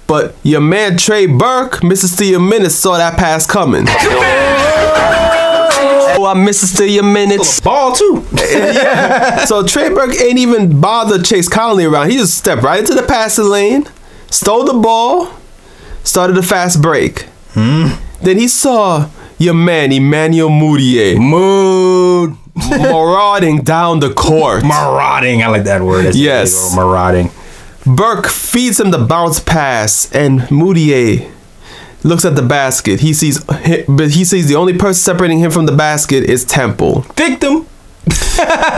but your man Trey Burke, Mr. Steal Your Minutes, saw that pass coming. Oh, I Mr. Steal Your Minutes. Ball too. Yeah. So Trey Burke ain't even bothered to chase Conley around. He just stepped right into the passing lane, stole the ball, started a fast break. Then he saw your man Emmanuel Mudiay marauding down the court. Marauding, I like that word. That's yes, marauding. Burke feeds him the bounce pass, and Mudiay looks at the basket. He sees the only person separating him from the basket is Temple. Victim.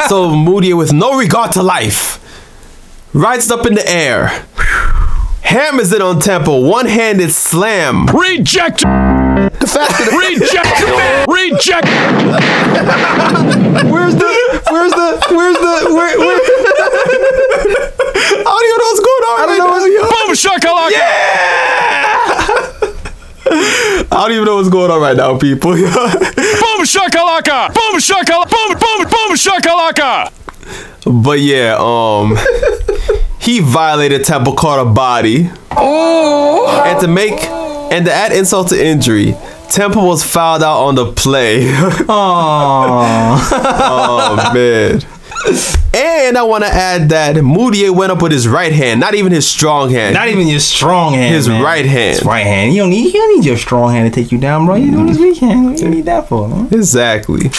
So Mudiay, with no regard to life, rises up in the air, hammers it on Temple, one-handed slam. Reject. The fact that reject. Where's the I don't even know what's going on. I don't know what's going on. Boom shakalaka. Yeah. I don't even know what's going on right now, people. Boom shakalaka. Boom shakalaka. Boom shakalaka. But yeah, he violated Temple, caught a body. And to add insult to injury, Temple was fouled out on the play. Oh man. And I want to add that Mudiay went up with his right hand, not even his strong hand. Not even your strong hand. His right hand. His right hand. You don't need your strong hand to take you down, bro. You're doing his weak hand. What do you need that for, man? Exactly.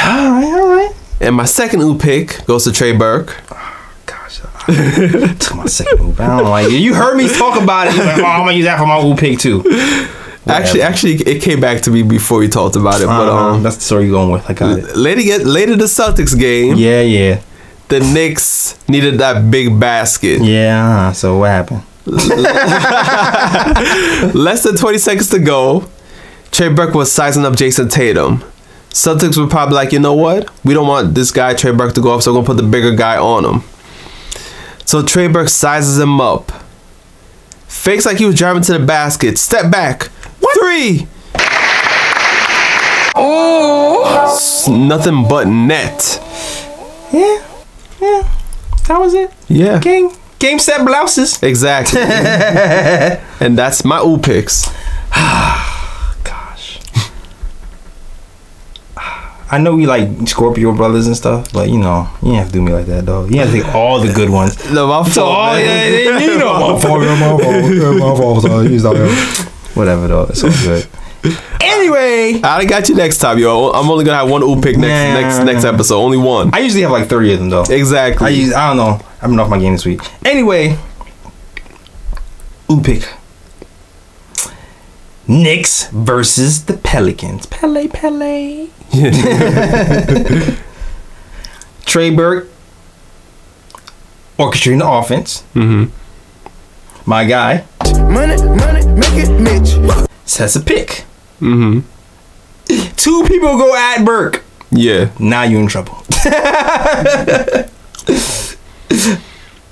All right. And my second Ooh pick goes to Trey Burke. Gosh, I took my second Ooh. I don't like it. You heard me talk about it. You're like, I'm gonna use that for my Ooh pick too. Actually, it came back to me before we talked about it. But that's the story you're going with. I got it. Later the Celtics game. Yeah. the Knicks needed that big basket. Yeah, so what happened? Less than 20 seconds to go. Trey Burke was sizing up Jason Tatum. Celtics were probably like, you know what? We don't want this guy, Trey Burke, to go up, so we're going to put the bigger guy on him. So Trey Burke sizes him up. Fakes like he was driving to the basket. Step back. What? 3. Oh. Nothing but net. Yeah. That was it. Yeah. Game set blouses. Exactly. And that's my ooh picks. Gosh. I know we like Scorpio brothers and stuff, but you know, you didn't have to do me like that, though. You have to take all the good ones. No, my fault. You know, my fault. Whatever, though. It's all good. Anyway, I got you next time, yo. I'm only gonna have one ooh pick next episode. Only one. I usually have like 30 of them, though. Exactly. I don't know. I've been off my game this week. Anyway, ooh pick. Knicks versus the Pelicans. Pele. Trey Burke orchestrating the offense. Mm-hmm. My guy. Money, make it Mitch. Sets a pick. Mm-hmm. 2 people go at Burke. Yeah. Now you're in trouble.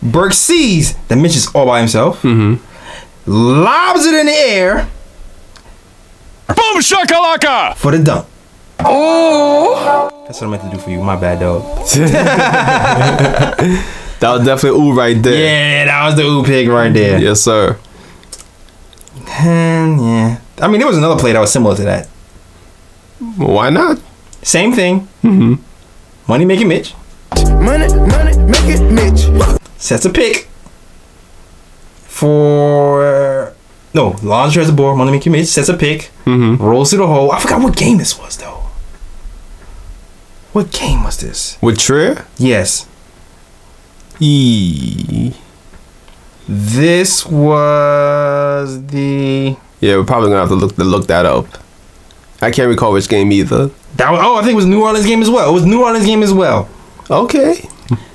Burke sees that Mitch is all by himself. Mm-hmm. Lobs it in the air. Boom shakalaka! For the dunk. Oh! That's what I meant to do for you. My bad, dog. That was definitely ooh right there. Yeah, that was the ooh pick right there. Yes, sir. And yeah. I mean, there was another play that was similar to that. Why not? Same thing. Mm-hmm. Money making Mitch. Money, make it Mitch. Sets a pick. Launcher has a board. Money making Mitch. Sets a pick. Mm-hmm. Rolls to the hole. I forgot what game this was, though. What game was this? With Trey? Yes. This was the... Yeah, we're probably gonna have to look that up. I can't recall which game either. I think it was New Orleans game as well. It was New Orleans game as well. Okay.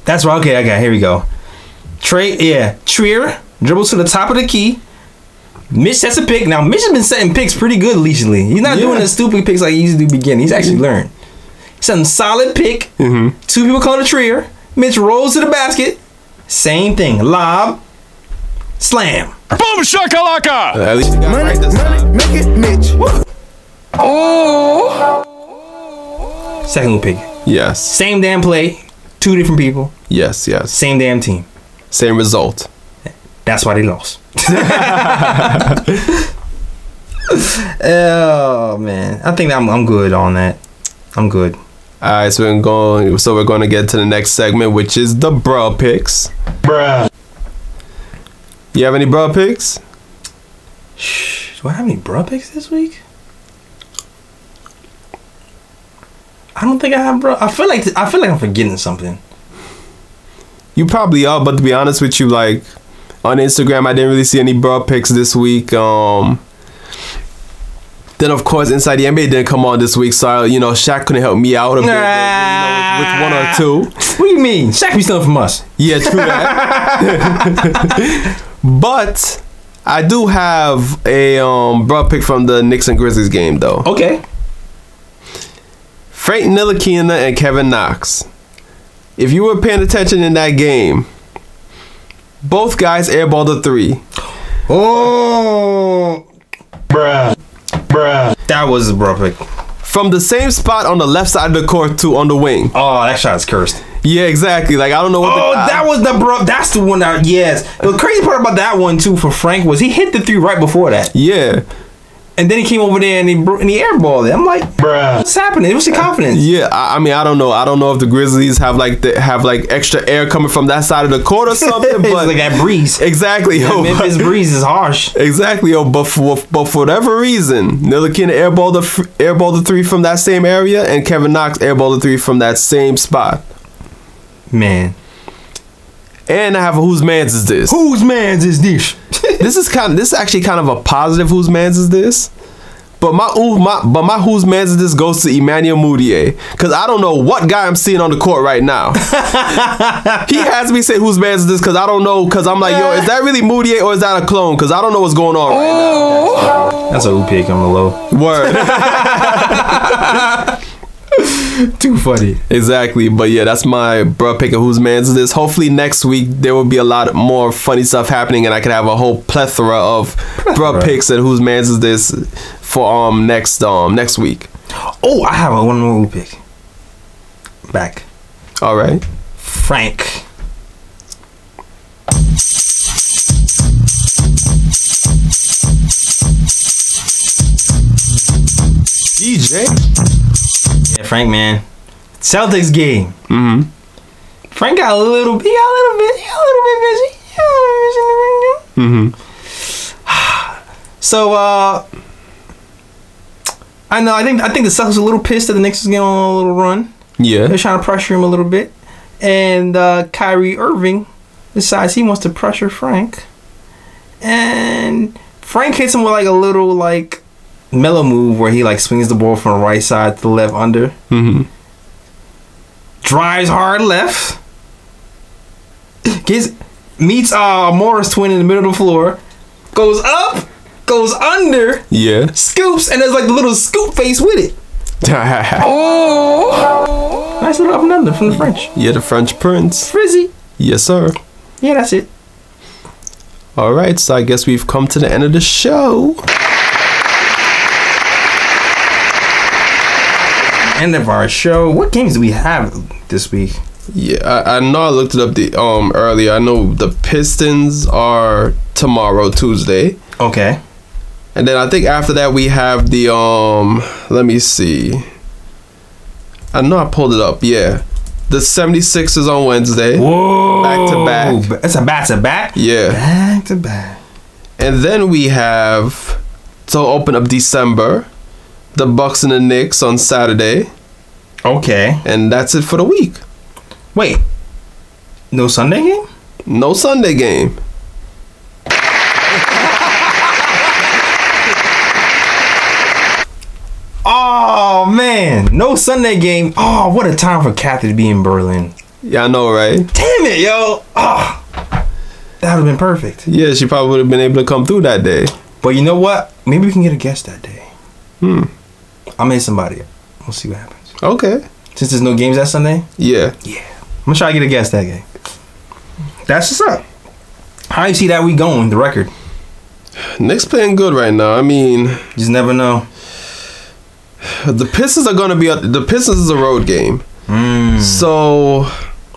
That's right. Okay, here we go. Trier dribbles to the top of the key. Mitch sets a pick. Now, Mitch has been setting picks pretty good recently. He's not doing the stupid picks like he used to do beginning. He's actually learned. Setting solid pick. Mm-hmm. 2 people call the Trier. Mitch rolls to the basket. Same thing. Lob. Slam. Boom shakalaka! At least you got it right this time. Make it Mitch. Oh. Second pick. Yes. Same damn play. 2 different people. Yes. Same damn team. Same result. That's why they lost. Oh man, I think I'm good on that. I'm good. All right, so we're going to get to the next segment, which is the bro picks. Bruh. You have any bro picks? Do I have any bro picks this week? I don't think I have, bro. I feel like I'm forgetting something. You probably are, but to be honest with you, like on Instagram, I didn't really see any bro picks this week. Then of course, Inside the NBA didn't come on this week, so Shaq couldn't help me out a bit, with 1 or 2. What do you mean? Shaq be stealing from us. Yeah, true that. But I do have a bro pick from the Knicks and Grizzlies game though. Okay. Frank Ntilikina and Kevin Knox. If you were paying attention in that game, both guys airballed a 3. Oh, Bruh. that was a bro pick. From the same spot on the left side of the court too, on the wing. Oh, that shot is cursed. Yeah, exactly. Like I don't know what. That was the bro. That's the one that. Yes. The crazy part about that one too for Frank was he hit the 3 right before that. Yeah. And then he came over there and he airballed it. I'm like, Bruh. what's happening? What's your confidence? Yeah, I mean, I don't know. I don't know if the Grizzlies have like extra air coming from that side of the court or something. It's But like that breeze. exactly, yo. Memphis breeze is harsh. Exactly, yo. But for whatever reason, Ntilikina airballed the 3 from that same area, and Kevin Knox airballed the 3 from that same spot. Man. And I have a whose man's is this? Whose man's is this? This is actually kind of a positive whose man's is this, But my whose man's is this goes to Emmanuel Mudiay, because I don't know what guy I'm seeing on the court right now. He has me say whose man's is this, because I don't know, because I'm like, yo, is that really Mudiay or is that a clone? Because I don't know what's going on right now. That's a who pick on the low. Word. Too funny. Exactly. But yeah, that's my bruh pick of whose man's is this. Hopefully next week there will be a lot more funny stuff happening and I can have a whole plethora of bruh picks and whose man's is this for next week. Oh, I have one more who pick. Back. All right. Frank. DJ. Yeah, Frank, man. Celtics game. Mm-hmm. Frank got a little bit busy. Mm-hmm. So I know. I think the Celtics are a little pissed that the Knicks is getting on a little run. Yeah. They're trying to pressure him a little bit, and Kyrie Irving decides he wants to pressure Frank, and Frank hits him with like a little like mellow move where he like swings the ball from the right side to the left under. Mm-hmm. Drives hard left. Meets Morris twin in the middle of the floor. Goes up. Goes under. Yeah. Scoops. And there's like the little scoop face with it. Oh. Nice little up and under from the French. Yeah, the French Prince. Frizzy. Yes, sir. Yeah, that's it. All right. So I guess we've come to the end of the show. End of our show. What games do we have this week? Yeah, I know I looked it up earlier. I know the Pistons are tomorrow, Tuesday. Okay. And then I think after that we have the let me see. I know I pulled it up, yeah. The 76ers on Wednesday. Whoa. Back to back. It's a back to back? Yeah. Back to back. And then we have, to open up December, the Bucks and the Knicks on Saturday. Okay. And that's it for the week. Wait. No Sunday game? No Sunday game. Oh, man. No Sunday game. Oh, what a time for Kathy to be in Berlin. Yeah, I know, right? Damn it, yo. Oh, that would have been perfect. Yeah, she probably would have been able to come through that day. But you know what? Maybe we can get a guest that day. I'll make somebody up. We'll see what happens. Okay. Since there's no games that Sunday? Yeah. Yeah. I'm going to try to get a guest that game. That's what's up. How you see that we going, the record? Knicks playing good right now. I mean, You just never know. the Pistons are going to be... The Pistons is a road game. So...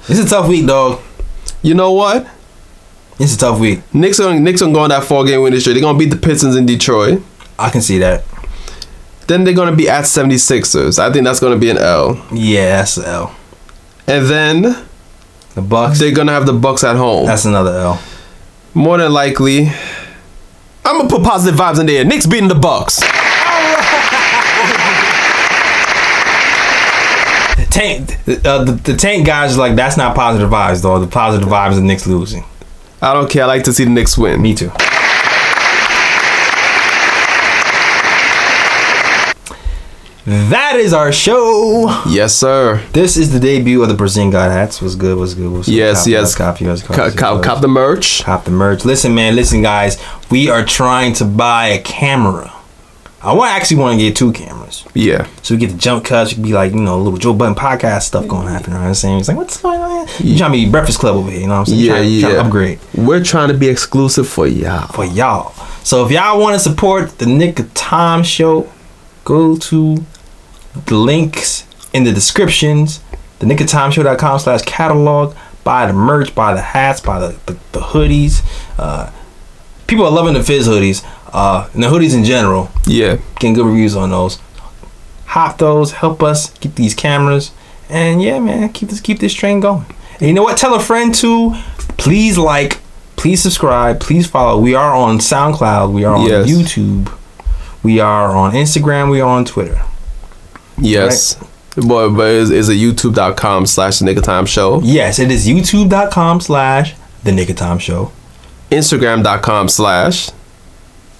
It's a tough week, dog. You know what? It's a tough week. Knicks are going on that 4-game winning streak. They're going to beat the Pistons in Detroit. I can see that. Then they're going to be at 76ers. I think that's going to be an L. Yeah, that's an L. And then The Bucks. they're going to have the Bucks at home. That's another L. More than likely. I'm going to put positive vibes in there. Knicks beating the Bucks. The tank guys are like, that's not positive vibes, though. The positive vibes are the Knicks losing. I don't care. I like to see the Knicks win. Me too. That is our show. Yes, sir. This is the debut of the Brazilian God hats. What's good? What's good? What's good? Yes, yes. Cop Cop the merch. Cop the merch. Listen, man. Listen, guys. We are trying to buy a camera. I actually want to get 2 cameras. Yeah. So we get the jump cuts. You can be like, you know, a little Joe Budden podcast stuff going to happen. You know what I'm saying? It's like, what's going on? You trying to be Breakfast Club over here. You know what I'm saying? Trying to upgrade. We're trying to be exclusive for y'all. So if y'all want to support the Nick of Time show, go to the links in the descriptions. The nickoftimeshow.com/catalog. Buy the merch, buy the hats, buy the hoodies. People are loving the Fizz hoodies. And the hoodies in general. Yeah. Getting good reviews on those. Hop those, help us get these cameras. And yeah, man, keep this train going. And you know what? Tell a friend too. Please like, please subscribe, please follow. We are on SoundCloud, we are on YouTube, we are on Instagram, we are on Twitter. Yes. Right? But is it youtube.com/The Nick of Time Show? Yes, it is youtube.com/The Nick of Time Show. Instagram.com/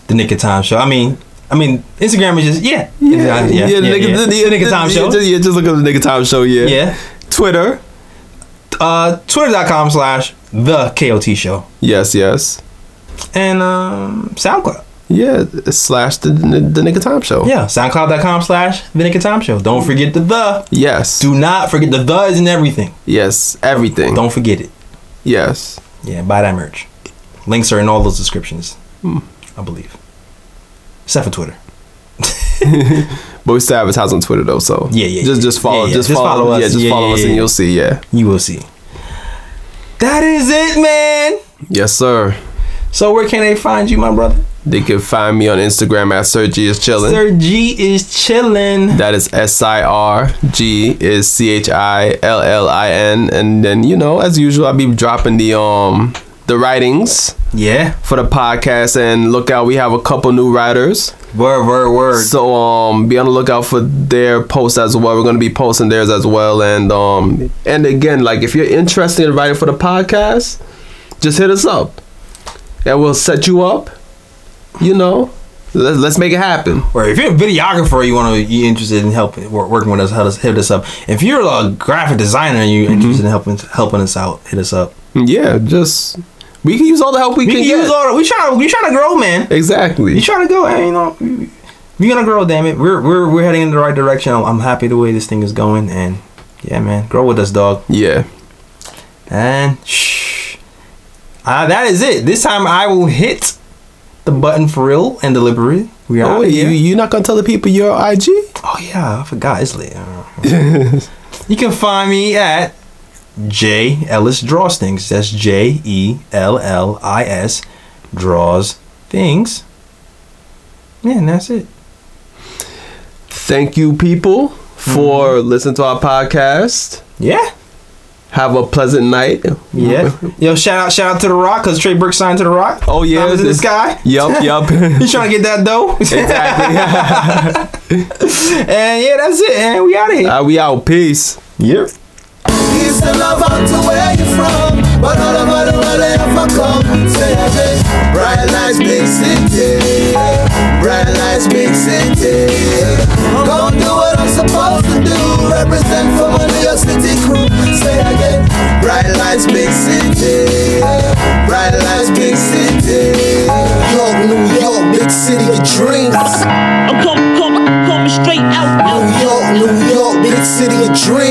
The Nick of Time Show. I mean, I mean, Instagram is just The Nigga Time Show. Just look at the Nigga Time Show. Yeah. Yeah. Twitter. Twitter.com/the KOT Show. Yes. And SoundCloud. Yeah. / the Nigga Time Show. Yeah. SoundCloud.com/the Nigga Time Show. Don't forget the. Yes. Do not forget the is in everything. Yes. Everything. Don't forget it. Yes. Yeah. Buy that merch. Links are in all those descriptions. I believe. Except for Twitter. But we still advertise on Twitter though, so just follow, Yeah. Just follow us. Yeah, just follow us and you'll see. Yeah, you will see. That is it, man. Yes, sir. So where can they find you, my brother? They can find me on Instagram at Sir G is chillin'. Sir G is chillin'. That is SIRG is CHILLIN, and then as usual, I'll be dropping the writings. Yeah. For the podcast, and look out, we have a couple new writers. Word. So be on the lookout for their posts as well. We're gonna be posting theirs as well, and again, like if you're interested in writing for the podcast, just hit us up, and we'll set you up. Let's make it happen. Or if you're a videographer, you're interested in working with us, hit us up. If you're a graphic designer and you're interested in helping us out, hit us up. Yeah, we can use all the help we can get. We trying to grow, man. Exactly. You trying to go, and we're gonna grow. Damn it, we're heading in the right direction. I'm happy the way this thing is going, and yeah, man, grow with us, dog. Yeah. And that is it. This time I will hit the button for real and deliberate. We are. Oh, you're not gonna tell the people your IG? Oh yeah, I forgot. It's late. You can find me at J Ellis Draws Things. That's JELLIS Draws Things. Yeah, and that's it. Thank you, people, for listening to our podcast. Yeah. Have a pleasant night. Yeah. Yo, shout out to The Rock, because Trey Burke signed to The Rock. Oh yeah, this guy. Yup. He's trying to get that dough. Exactly. And yeah, that's it. And we out of here. We out. Peace. Yep. Peace and love out to where you from, but all of the world ever come. Say again, bright lights, big city, bright lights, big city. Gonna do what I'm supposed to do, represent for my New York City crew. Say again, bright lights, big city, bright lights, big city. York, New York, big city of dreams. I'm coming straight out. New York, big city of dreams.